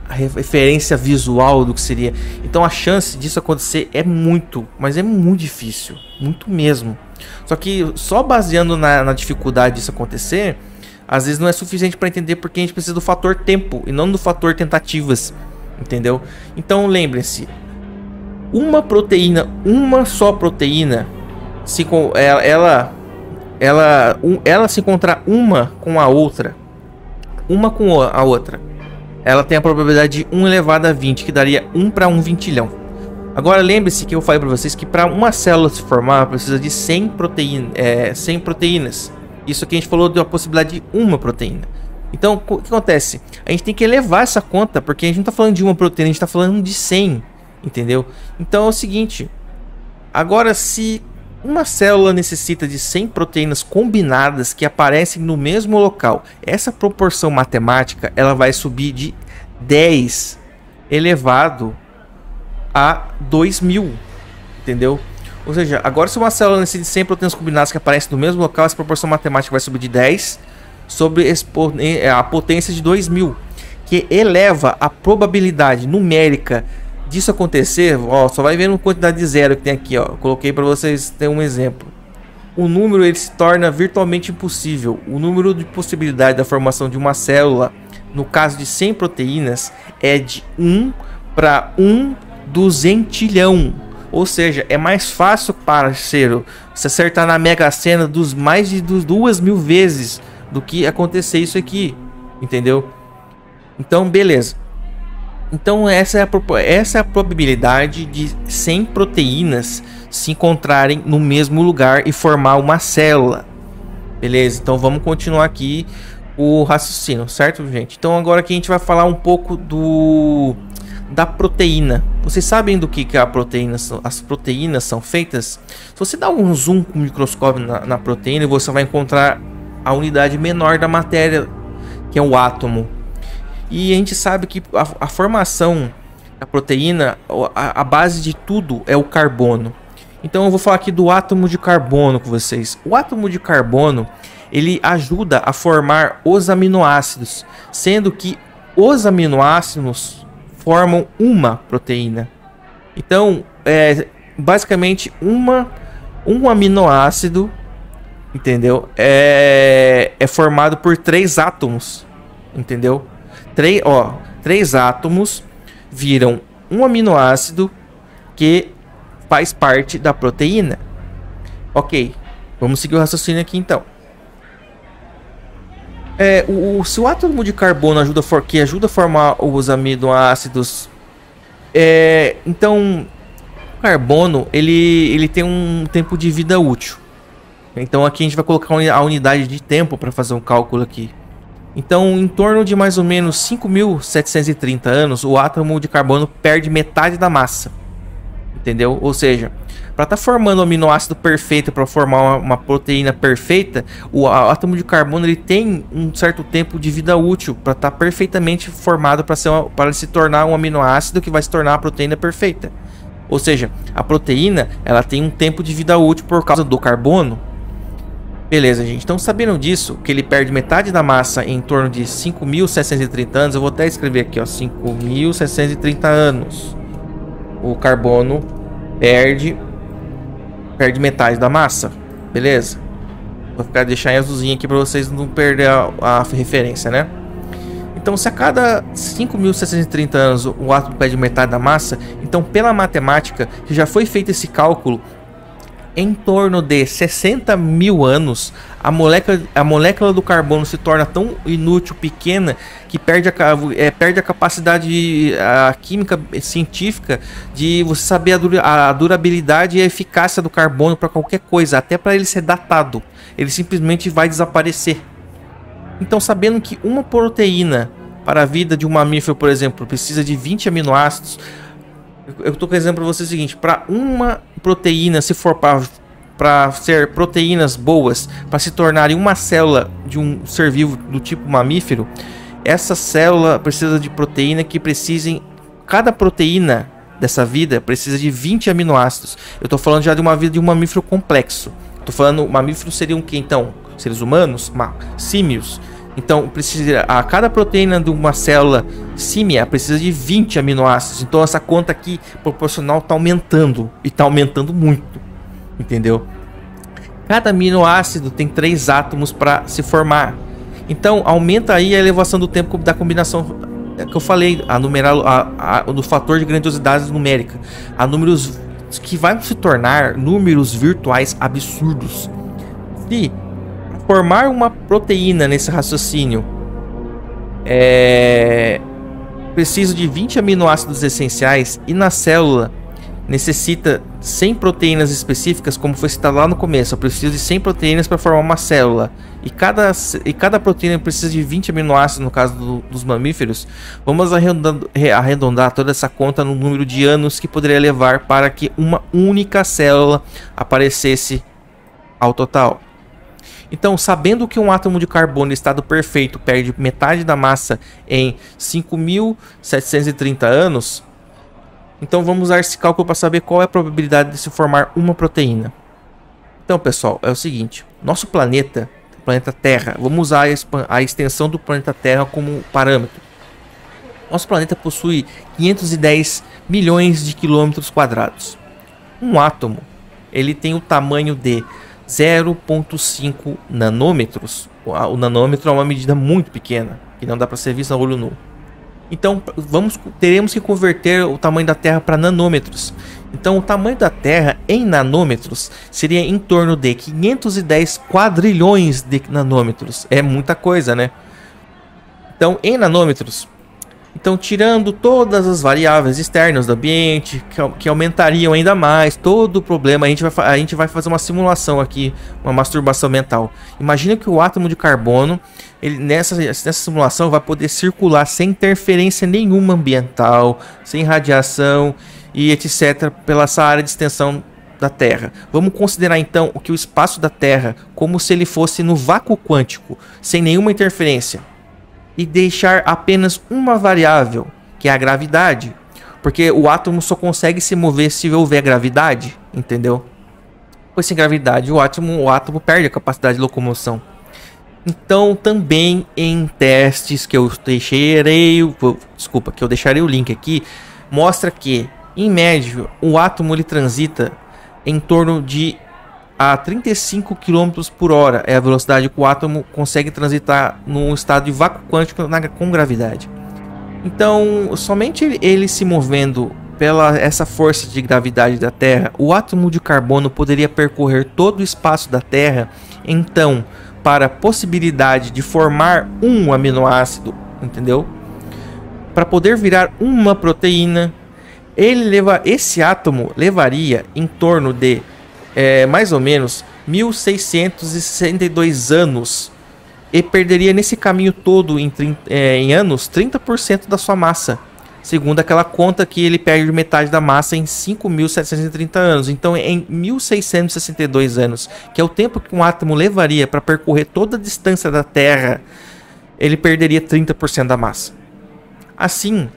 referência visual do que seria. Então a chance disso acontecer é muito, mas é muito difícil, muito mesmo. Só que só baseando na dificuldade disso acontecer, às vezes não é suficiente para entender porque a gente precisa do fator tempo e não do fator tentativas, entendeu? Então lembrem-se, uma só proteína, se ela se encontrar uma com a outra, ela tem a probabilidade de 1 elevado a 20, que daria 1 para 1 vintilhão. Agora lembre-se que eu falei para vocês que para uma célula se formar precisa de 100 proteínas. Isso aqui a gente falou da possibilidade de uma proteína. Então o que acontece? A gente tem que elevar essa conta, porque a gente não está falando de uma proteína, a gente está falando de 100, entendeu? Então é o seguinte, agora se uma célula necessita de 100 proteínas combinadas que aparecem no mesmo local, essa proporção matemática ela vai subir de 10 elevado a 2000, entendeu? Ou seja, agora se uma célula necessita de 100 proteínas combinadas que aparecem no mesmo local, essa proporção matemática vai subir de 10 sobre a potência de 2000, que eleva a probabilidade numérica disso acontecer. Ó, só vai vendo a quantidade de zero que tem aqui, ó. Eu coloquei para vocês terem um exemplo. O número ele se torna virtualmente impossível. O número de possibilidade da formação de uma célula, no caso de 100 proteínas, é de 1 para 1 duzentilhão. Ou seja, é mais fácil, parceiro, se acertar na Mega Sena dos mais de 2.000 vezes do que acontecer isso aqui, entendeu? Então, beleza. Então essa é a probabilidade de 100 proteínas se encontrarem no mesmo lugar e formar uma célula. Beleza? Então vamos continuar aqui o raciocínio, certo, gente? Então agora aqui a gente vai falar um pouco da proteína. Vocês sabem do que as proteínas são feitas? Se você dá um zoom com o microscópio na proteína, você vai encontrar a unidade menor da matéria, que é o átomo. E a gente sabe que a formação da proteína, a base de tudo é o carbono. Então eu vou falar aqui do átomo de carbono com vocês. O átomo de carbono, ele ajuda a formar os aminoácidos, sendo que os aminoácidos formam uma proteína. Então, basicamente um aminoácido, entendeu? É formado por 3 átomos, entendeu? 3 átomos viram um aminoácido que faz parte da proteína. Ok, vamos seguir o raciocínio aqui então. Se o átomo de carbono ajuda a formar os aminoácidos, então o carbono ele tem um tempo de vida útil. Então aqui a gente vai colocar a unidade de tempo para fazer um cálculo aqui. Então, em torno de mais ou menos 5.730 anos, o átomo de carbono perde metade da massa. Entendeu? Ou seja, para estar formando um aminoácido perfeito, para formar uma proteína perfeita, o átomo de carbono ele tem um certo tempo de vida útil para estar perfeitamente formado para se tornar um aminoácido que vai se tornar a proteína perfeita. Ou seja, a proteína ela tem um tempo de vida útil por causa do carbono. Beleza, gente. Então, sabendo disso, que ele perde metade da massa em torno de 5.730 anos, eu vou até escrever aqui, ó, 5.730 anos. O carbono perde metade da massa. Beleza? Vou deixar em azulzinho aqui para vocês não perder a referência, né? Então, se a cada 5.730 anos o átomo perde metade da massa, então pela matemática, que já foi feito esse cálculo, em torno de 60 mil anos, a molécula do carbono se torna tão inútil, pequena, que perde a capacidade química científica de você saber a durabilidade e a eficácia do carbono para qualquer coisa, até para ele ser datado. Ele simplesmente vai desaparecer. Então, sabendo que uma proteína para a vida de um mamífero, por exemplo, precisa de 20 aminoácidos, eu estou com exemplo para você o seguinte: para uma proteína, se for para ser proteínas boas, para se tornarem uma célula de um ser vivo do tipo mamífero, essa célula precisa de proteína que precisem, cada proteína dessa vida precisa de 20 aminoácidos. Eu tô falando já de uma vida de um mamífero complexo. Tô falando, mamíferos seriam o que então? Seres humanos? Símios. Então, a cada proteína de uma célula símia precisa de 20 aminoácidos. Então, essa conta aqui proporcional está aumentando. E está aumentando muito. Entendeu? Cada aminoácido tem 3 átomos para se formar. Então, aumenta aí a elevação do tempo da combinação que eu falei, do fator de grandiosidade numérica. A números que vai se tornar números virtuais absurdos. Se formar uma proteína nesse raciocínio preciso de 20 aminoácidos essenciais, e na célula necessita 100 proteínas específicas, como foi citado lá no começo. Eu preciso de 100 proteínas para formar uma célula, e cada proteína precisa de 20 aminoácidos no caso dos mamíferos. Vamos arredondar toda essa conta no número de anos que poderia levar para que uma única célula aparecesse ao total. Então, sabendo que um átomo de carbono em estado perfeito perde metade da massa em 5.730 anos, então vamos usar esse cálculo para saber qual é a probabilidade de se formar uma proteína. Então, pessoal, é o seguinte: nosso planeta, o planeta Terra, vamos usar a extensão do planeta Terra como parâmetro. Nosso planeta possui 510 milhões de quilômetros quadrados. Um átomo, ele tem o tamanho de 0,5 nanômetros. O nanômetro é uma medida muito pequena, que não dá para ser vista a olho nu. Então teremos que converter o tamanho da Terra para nanômetros. Então o tamanho da Terra em nanômetros seria em torno de 510 quadrilhões de nanômetros. É muita coisa, né? Então em nanômetros, então tirando todas as variáveis externas do ambiente que aumentariam ainda mais todo o problema, a gente vai fazer uma simulação aqui, uma masturbação mental. Imagina que o átomo de carbono, ele nessa simulação vai poder circular sem interferência nenhuma ambiental, sem radiação e etc. pela essa área de extensão da Terra. Vamos considerar então o espaço da Terra como se ele fosse no vácuo quântico, sem nenhuma interferência, e deixar apenas uma variável, que é a gravidade, porque o átomo só consegue se mover se houver gravidade, entendeu? Pois sem gravidade o átomo perde a capacidade de locomoção. Então também em testes que eu deixarei o link aqui, mostra que em média o átomo ele transita em torno de a 35 km por hora. É a velocidade que o átomo consegue transitar num estado de vácuo quântico com gravidade. Então, somente ele se movendo pela essa força de gravidade da Terra, o átomo de carbono poderia percorrer todo o espaço da Terra. Então, para a possibilidade de formar um aminoácido, entendeu? Para poder virar uma proteína, esse átomo levaria em torno de mais ou menos 1662 anos, e perderia nesse caminho todo em anos 30% da sua massa, segundo aquela conta que ele perde metade da massa em 5.730 anos. Então em 1662 anos, que é o tempo que um átomo levaria para percorrer toda a distância da Terra, ele perderia 30% da massa. Assim,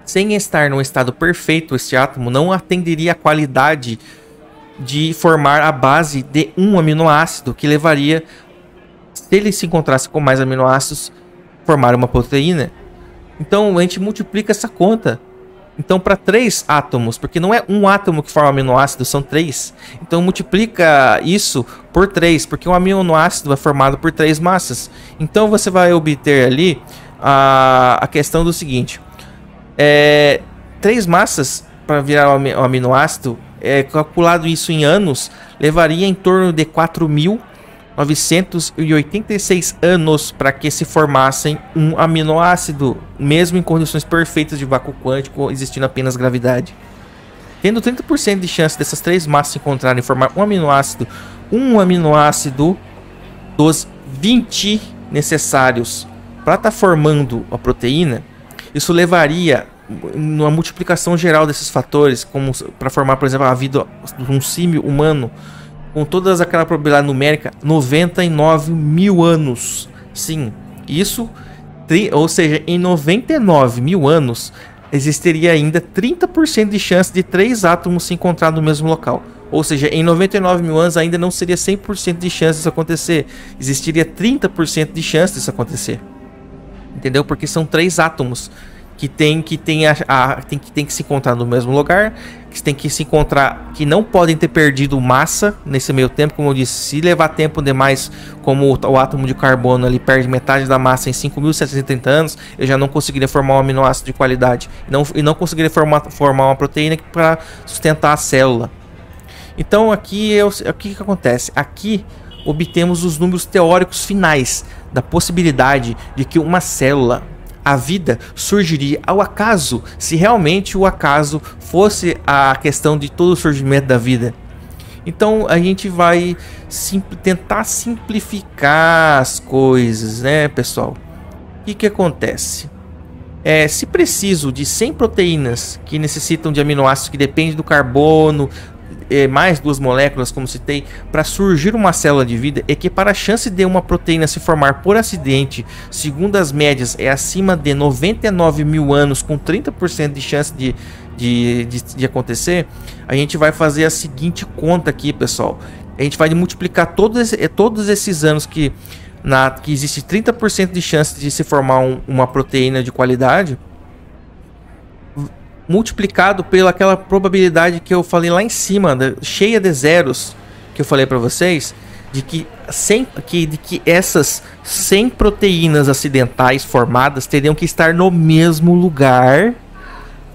sem estar num estado perfeito, esse átomo não atenderia a qualidade de formar a base de um aminoácido, que levaria, se ele se encontrasse com mais aminoácidos, formar uma proteína. Então a gente multiplica essa conta. Então para 3 átomos, porque não é um átomo que forma aminoácido, são 3. Então multiplica isso por 3, porque um aminoácido é formado por 3 massas. Então você vai obter ali a questão do seguinte: 3 massas para virar um aminoácido, calculado isso em anos, levaria em torno de 4.986 anos para que se formassem um aminoácido, mesmo em condições perfeitas de vácuo quântico, existindo apenas gravidade. Tendo 30% de chance dessas 3 massas se encontrarem e formar um aminoácido dos 20 necessários para estar formando a proteína, isso levaria numa multiplicação geral desses fatores, como para formar, por exemplo, a vida de um símio humano, com todas aquela probabilidade numérica, 99 mil anos. Sim, isso, ou seja, em 99 mil anos, existiria ainda 30% de chance de 3 átomos se encontrar no mesmo local. Ou seja, em 99 mil anos ainda não seria 100% de chance disso acontecer. Existiria 30% de chance disso acontecer. Entendeu? Porque são 3 átomos que tem que se encontrar no mesmo lugar, que tem que se encontrar, que não podem ter perdido massa nesse meio tempo. Como eu disse, se levar tempo demais, como o átomo de carbono ali perde metade da massa em 5.730 anos, eu já não conseguiria formar um aminoácido de qualidade e não conseguiria formar uma proteína para sustentar a célula. Então aqui o que acontece? Aqui obtemos os números teóricos finais da possibilidade de que uma célula, a vida, surgiria ao acaso, se realmente o acaso fosse a questão de todo o surgimento da vida. Então a gente vai tentar simplificar as coisas, né, pessoal? O que acontece? Se preciso de 100 proteínas que necessitam de aminoácidos que dependem do carbono, mais 2 moléculas, como citei, para surgir uma célula de vida, é que para a chance de uma proteína se formar por acidente, segundo as médias, é acima de 99 mil anos, com 30% de chance de acontecer. A gente vai fazer a seguinte conta aqui, pessoal. A gente vai multiplicar todos esses anos que existe 30% de chance de se formar uma proteína de qualidade, multiplicado pela aquela probabilidade que eu falei lá em cima, cheia de zeros, que eu falei para vocês, de que essas 100 proteínas acidentais formadas teriam que estar no mesmo lugar,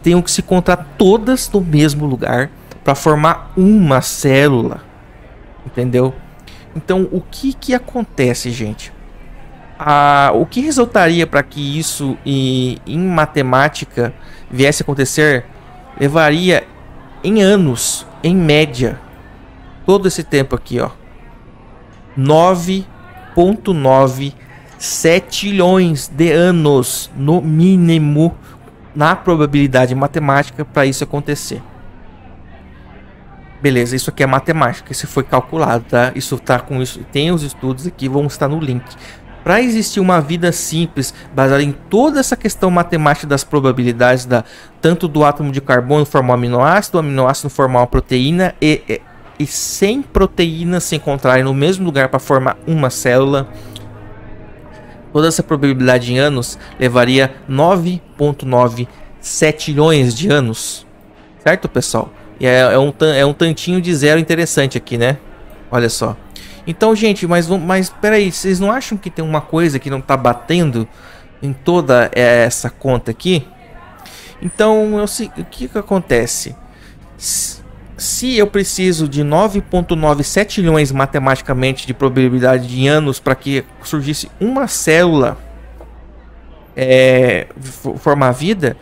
teriam que se encontrar todas no mesmo lugar para formar uma célula, entendeu? Então o que acontece, gente? O que resultaria para que isso em matemática viesse a acontecer, levaria em anos, em média, todo esse tempo aqui, ó, 9,9 setilhões de anos, no mínimo, na probabilidade matemática para isso acontecer. Beleza, isso aqui é matemática, isso foi calculado, tá? Isso tá com isso, tem os estudos aqui, vão estar no link. Para existir uma vida simples, baseada em toda essa questão matemática das probabilidades, tanto do átomo de carbono formar um aminoácido, o aminoácido formar uma proteína e 100 proteínas se encontrarem no mesmo lugar para formar uma célula, toda essa probabilidade em anos levaria 9,9 setilhões de anos. Certo, pessoal? E é um tantinho de zero interessante aqui, né? Olha só. Então, gente, mas peraí, vocês não acham que tem uma coisa que não tá batendo em toda essa conta aqui? Então, o que acontece? Se eu preciso de 9,9 setilhões matematicamente de probabilidade de anos para que surgisse uma célula formar vida,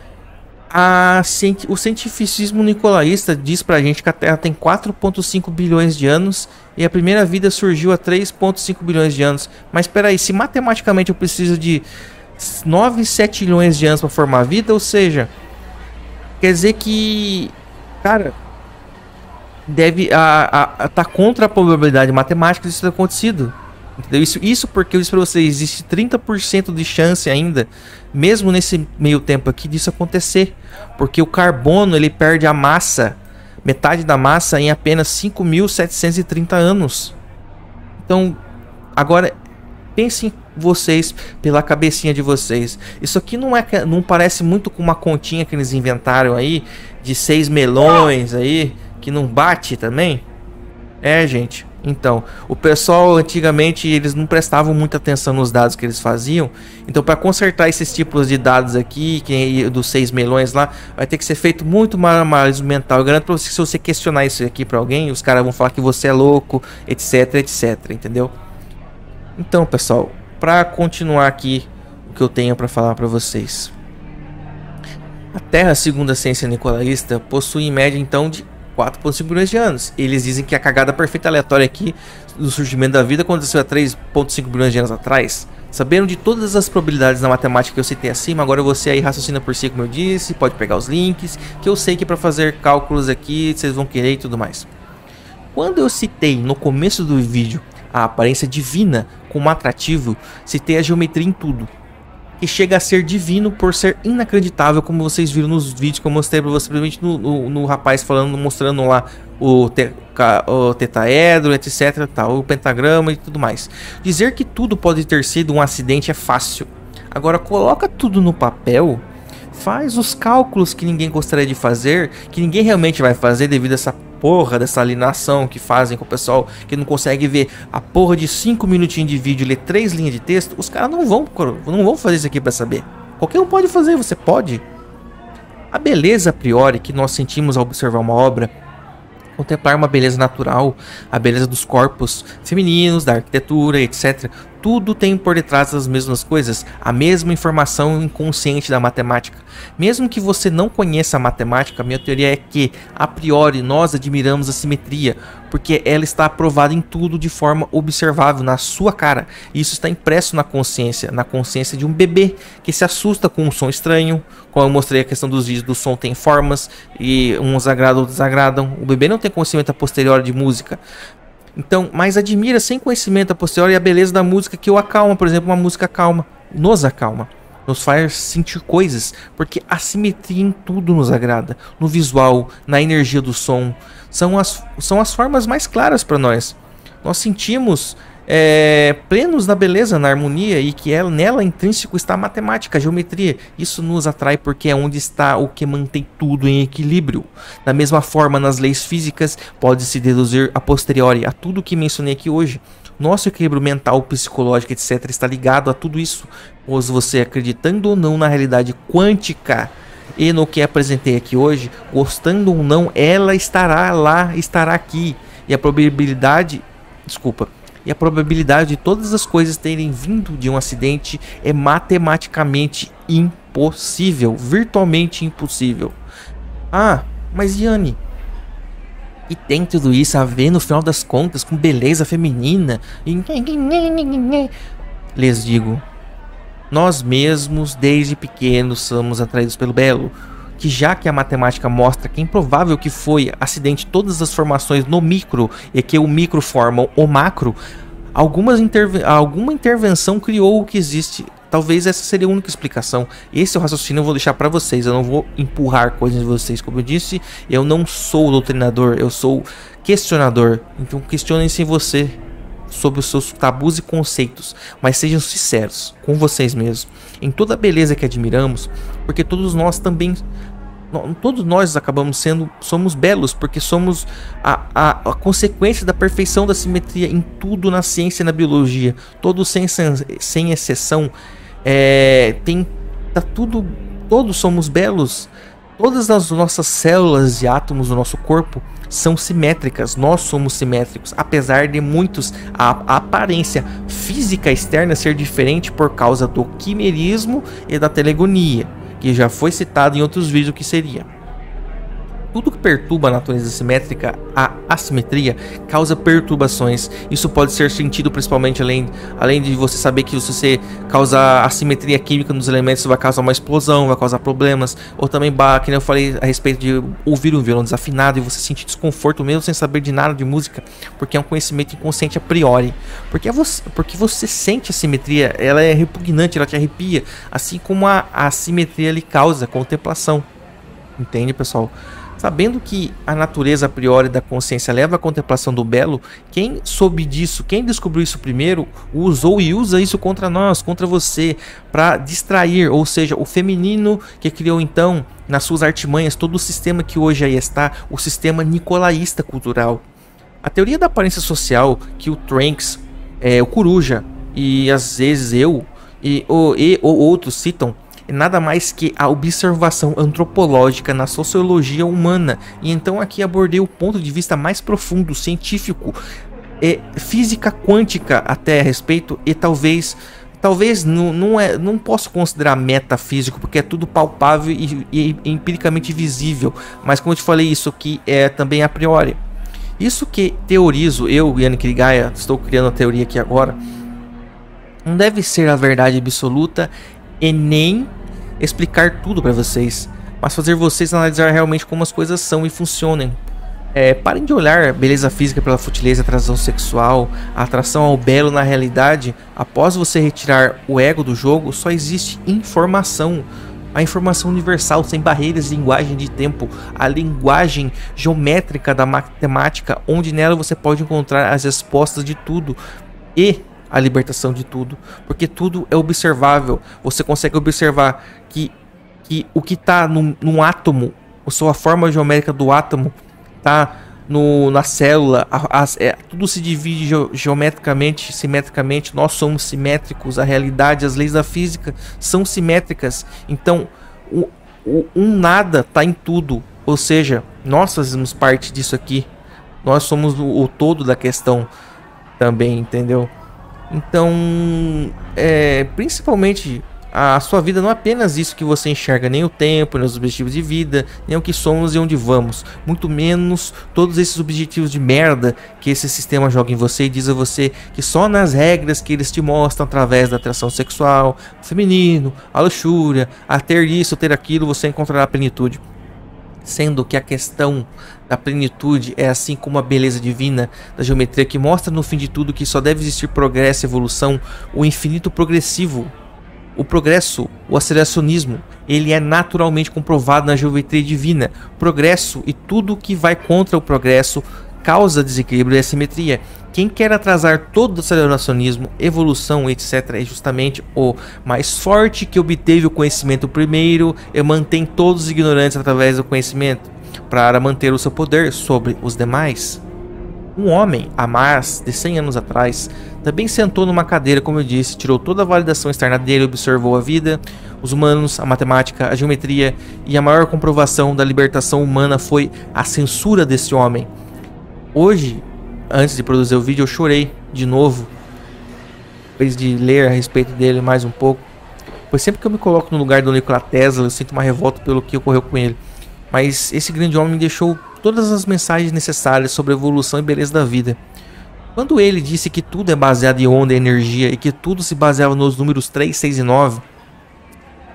o cientificismo nicolaísta diz pra gente que a Terra tem 4,5 bilhões de anos e a primeira vida surgiu há 3,5 bilhões de anos. Mas espera aí, se matematicamente eu preciso de 9 setilhões de anos para formar vida, ou seja, quer dizer que, cara, deve tá contra a probabilidade matemática disso ter acontecido. Entendeu? Isso porque eu disse pra vocês, existe 30% de chance ainda, mesmo nesse meio tempo aqui, disso acontecer. Porque o carbono, ele perde a massa, metade da massa, em apenas 5.730 anos. Então, agora, pensem vocês pela cabecinha de vocês. Isso aqui não parece muito com uma continha que eles inventaram aí, de 6 melões aí, que não bate também? Gente. Então, o pessoal antigamente eles não prestavam muita atenção nos dados que eles faziam. Então, para consertar esses tipos de dados aqui, dos 6 melões lá, vai ter que ser feito muito mais análise mental. Eu garanto para você que se você questionar isso aqui para alguém, os caras vão falar que você é louco, etc, etc, entendeu? Então, pessoal, para continuar aqui o que eu tenho para falar para vocês. A Terra, segundo a ciência nicolaísta, possui em média então de 4,5 bilhões de anos. Eles dizem que a cagada perfeita aleatória aqui do surgimento da vida aconteceu há 3,5 bilhões de anos atrás. Sabendo de todas as probabilidades na matemática que eu citei acima, agora você aí raciocina por si, como eu disse, pode pegar os links, que eu sei que para fazer cálculos aqui vocês vão querer e tudo mais. Quando eu citei no começo do vídeo a aparência divina como atrativo, citei a geometria em tudo. que chega a ser divino por ser inacreditável, como vocês viram nos vídeos que eu mostrei para vocês, principalmente no rapaz falando, mostrando lá o tetaedro, etc, tal, o pentagrama e tudo mais. Dizer que tudo pode ter sido um acidente é fácil. Agora coloca tudo no papel, faz os cálculos que ninguém gostaria de fazer, que ninguém realmente vai fazer devido a essa porra dessa alienação que fazem com o pessoal que não consegue ver a porra de 5 minutinhos de vídeo e ler 3 linhas de texto. Os caras não vão fazer isso aqui para saber. Qualquer um pode fazer, você pode. A beleza a priori que nós sentimos ao observar uma obra, contemplar uma beleza natural, a beleza dos corpos femininos, da arquitetura, etc. Tudo tem por detrás as mesmas coisas, a mesma informação inconsciente da matemática. Mesmo que você não conheça a matemática, minha teoria é que, a priori, nós admiramos a simetria, porque ela está aprovada em tudo de forma observável, na sua cara. Isso está impresso na consciência de um bebê que se assusta com um som estranho. Como eu mostrei a questão dos vídeos do som, tem formas, e uns agradam, outros desagradam. O bebê não tem conhecimento a posteriori de música. Então, mas admira sem conhecimento a posteriori a beleza da música que o acalma. Por exemplo, uma música calma, nos acalma, nos faz sentir coisas, porque a simetria em tudo nos agrada. No visual, na energia do som, são as formas mais claras para nós. Nós sentimos plenos na beleza, na harmonia, e que nela intrínseco está a matemática, a geometria. Isso nos atrai porque é onde está o que mantém tudo em equilíbrio. Da mesma forma, nas leis físicas, pode-se deduzir a posteriori a tudo que mencionei aqui hoje. Nosso equilíbrio mental, psicológico, etc. está ligado a tudo isso, pois você, acreditando ou não na realidade quântica e no que apresentei aqui hoje, gostando ou não, ela estará lá, estará aqui. E a probabilidade de todas as coisas terem vindo de um acidente é matematicamente impossível, virtualmente impossível. Ah, mas Yanni, e tem tudo isso a ver no final das contas com beleza feminina? Lhes digo, nós mesmos desde pequenos somos atraídos pelo belo, que já que a matemática mostra que é improvável que foi acidente todas as formações no micro e que o micro forma o macro, alguma intervenção criou o que existe. Talvez essa seria a única explicação. Esse é o raciocínio, eu vou deixar para vocês. Eu não vou empurrar coisas de vocês. Como eu disse, eu não sou doutrinador, eu sou questionador. Então questionem-se você sobre os seus tabus e conceitos, mas sejam sinceros com vocês mesmos em toda a beleza que admiramos, porque todos nós somos belos, porque somos a consequência da perfeição da simetria em tudo, na ciência e na biologia. Todos sem exceção, todos somos belos. Todas as nossas células e átomos do nosso corpo são simétricas, nós somos simétricos, apesar de muitos a aparência física externa ser diferente por causa do quimerismo e da telegonia, que já foi citado em outros vídeos o que seria. Tudo que perturba a natureza simétrica, a assimetria, causa perturbações. Isso pode ser sentido principalmente além de você saber que se você causar assimetria química nos elementos, você vai causar uma explosão, vai causar problemas. Ou também, que nem eu falei a respeito de ouvir um violão desafinado e você sentir desconforto mesmo sem saber de nada de música, porque é um conhecimento inconsciente a priori. Porque você sente a simetria, ela é repugnante, ela te arrepia, assim como a assimetria lhe causa contemplação. Entende, pessoal? Sabendo que a natureza a priori da consciência leva à contemplação do belo, quem soube disso, quem descobriu isso primeiro, usou e usa isso contra nós, contra você, para distrair, ou seja, o feminino que criou então, nas suas artimanhas, todo o sistema que hoje aí está, o sistema nicolaísta cultural. A teoria da aparência social, que o Tranks, o Coruja, e às vezes eu, ou outros citam, é nada mais que a observação antropológica na sociologia humana. E então aqui abordei o ponto de vista mais profundo, científico, física quântica até a respeito, e talvez não posso considerar metafísico, porque é tudo palpável e empiricamente visível, mas como eu te falei, isso aqui é também a priori. Isso que teorizo, eu, Yanni Kirigaya, estou criando a teoria aqui agora, não deve ser a verdade absoluta e nem explicar tudo para vocês, mas fazer vocês analisar realmente como as coisas são e funcionam. Parem de olhar beleza física pela futileza, atração sexual, a atração ao belo. Na realidade, após você retirar o ego do jogo, só existe informação. A informação universal, sem barreiras de linguagem de tempo, a linguagem geométrica da matemática, onde nela você pode encontrar as respostas de tudo e a libertação de tudo, porque tudo é observável. Você consegue observar que o que está num átomo, a sua forma geométrica do átomo, está na célula, tudo se divide geometricamente, simetricamente. Nós somos simétricos, a realidade, as leis da física são simétricas. Então, um nada está em tudo, ou seja, nós fazemos parte disso aqui. Nós somos o todo da questão também, entendeu? Então, principalmente, a sua vida não é apenas isso que você enxerga, nem o tempo, nem os objetivos de vida, nem o que somos e onde vamos, muito menos todos esses objetivos de merda que esse sistema joga em você e diz a você que só nas regras que eles te mostram através da atração sexual, feminino, a luxúria, a ter isso, ter aquilo, você encontrará a plenitude. Sendo que a questão da plenitude é assim como a beleza divina da geometria, que mostra no fim de tudo que só deve existir progresso e evolução, o infinito progressivo. O progresso, o aceleracionismo, ele é naturalmente comprovado na geometria divina. Progresso e tudo que vai contra o progresso causa desequilíbrio e assimetria. Quem quer atrasar todo o aceleracionismo, evolução, etc., é justamente o mais forte que obteve o conhecimento primeiro e mantém todos os ignorantes através do conhecimento, para manter o seu poder sobre os demais. Um homem, há mais de 100 anos atrás, também sentou numa cadeira, como eu disse, tirou toda a validação externa dele, observou a vida, os humanos, a matemática, a geometria, e a maior comprovação da libertação humana foi a censura desse homem. Hoje, antes de produzir o vídeo, eu chorei de novo, depois de ler a respeito dele mais um pouco, pois sempre que eu me coloco no lugar do Nikola Tesla, eu sinto uma revolta pelo que ocorreu com ele. Mas esse grande homem me deixou todas as mensagens necessárias sobre a evolução e beleza da vida. Quando ele disse que tudo é baseado em onda e energia e que tudo se baseava nos números 3, 6 e 9,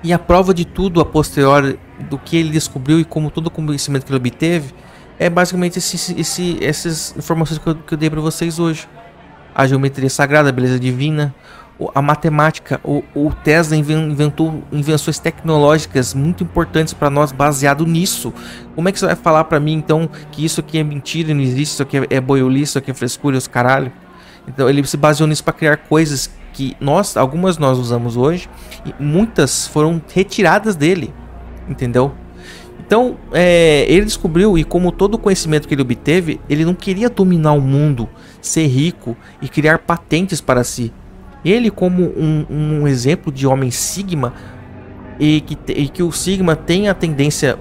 e a prova de tudo a posteriori do que ele descobriu e como todo o conhecimento que ele obteve, é basicamente essas informações que eu dei para vocês hoje. A geometria sagrada, a beleza divina, a matemática. O Tesla inventou invenções tecnológicas muito importantes para nós baseado nisso. Como é que você vai falar para mim então que isso aqui é mentira, não existe, isso aqui é boiolice, isso aqui é frescura, os caralho? Então ele se baseou nisso para criar coisas que algumas nós usamos hoje e muitas foram retiradas dele, entendeu? Então ele descobriu, e como todo o conhecimento que ele obteve, ele não queria dominar o mundo, ser rico e criar patentes para si. Ele, como um exemplo de homem Sigma, e que o Sigma tem a tendência,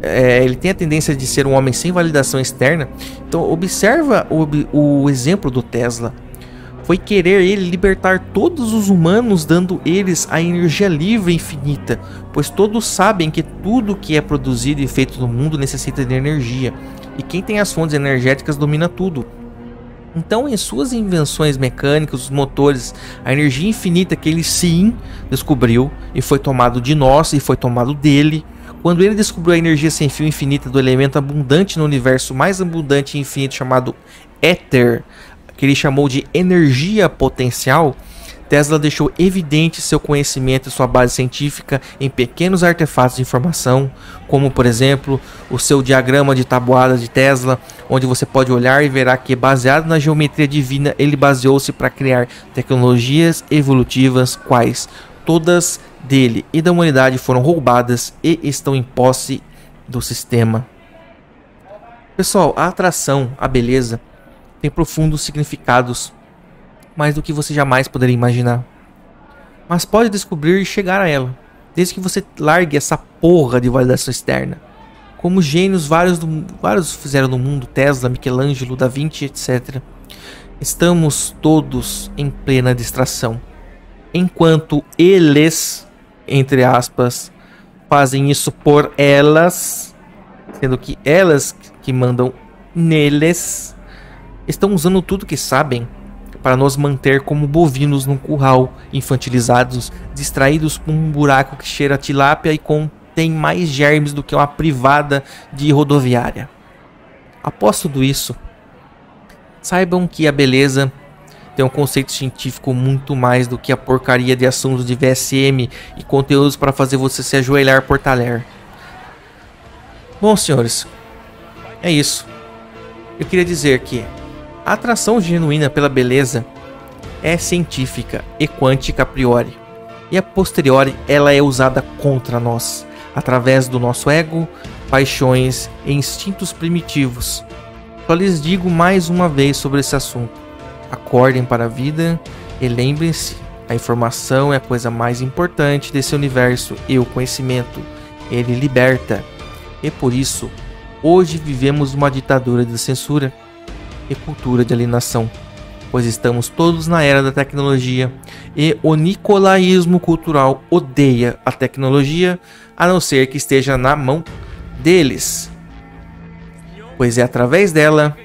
ele tem a tendência de ser um homem sem validação externa. Então observa o exemplo do Tesla. Foi querer ele libertar todos os humanos, dando eles a energia livre e infinita, pois todos sabem que tudo que é produzido e feito no mundo necessita de energia, e quem tem as fontes energéticas domina tudo. Então, em suas invenções mecânicas, os motores, a energia infinita que ele sim descobriu e foi tomado de nós e foi tomado dele. Quando ele descobriu a energia sem fio infinita do elemento abundante no universo mais abundante e infinito chamado éter, que ele chamou de energia potencial, Tesla deixou evidente seu conhecimento e sua base científica em pequenos artefatos de informação, como por exemplo o seu diagrama de tabuada de Tesla, onde você pode olhar e verá que, baseado na geometria divina, ele baseou-se para criar tecnologias evolutivas, quais todas dele e da humanidade foram roubadas e estão em posse do sistema. Pessoal, a atração, a beleza, tem profundos significados, mais do que você jamais poderia imaginar. Mas pode descobrir e chegar a ela, desde que você largue essa porra de validação externa. Como gênios vários fizeram no mundo, Tesla, Michelangelo, Da Vinci, etc. Estamos todos em plena distração. Enquanto eles, entre aspas, fazem isso por elas, sendo que elas que mandam neles, estão usando tudo que sabem para nos manter como bovinos num curral, infantilizados, distraídos com um buraco que cheira a tilápia e contém mais germes do que uma privada de rodoviária. Após tudo isso, saibam que a beleza tem um conceito científico muito mais do que a porcaria de assuntos de VSM e conteúdos para fazer você se ajoelhar por talher. Bom, senhores, é isso. Eu queria dizer que a atração genuína pela beleza é científica e quântica a priori, e a posteriori ela é usada contra nós, através do nosso ego, paixões e instintos primitivos. Só lhes digo mais uma vez sobre esse assunto. Acordem para a vida e lembrem-se, a informação é a coisa mais importante desse universo e o conhecimento, ele liberta. E por isso, hoje vivemos uma ditadura de censura e cultura de alienação, pois estamos todos na era da tecnologia e o nicolaísmo cultural odeia a tecnologia, a não ser que esteja na mão deles, pois é através dela,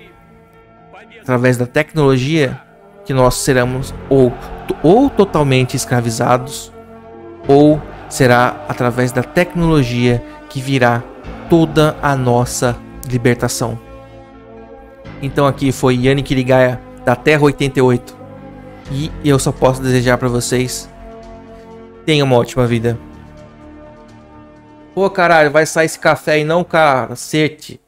através da tecnologia, que nós seremos ou totalmente escravizados, ou será através da tecnologia que virá toda a nossa libertação. Então aqui foi Yannick Irigaia da Terra 88 e eu só posso desejar para vocês tenham uma ótima vida. Pô, caralho, vai sair esse café aí não, cacete.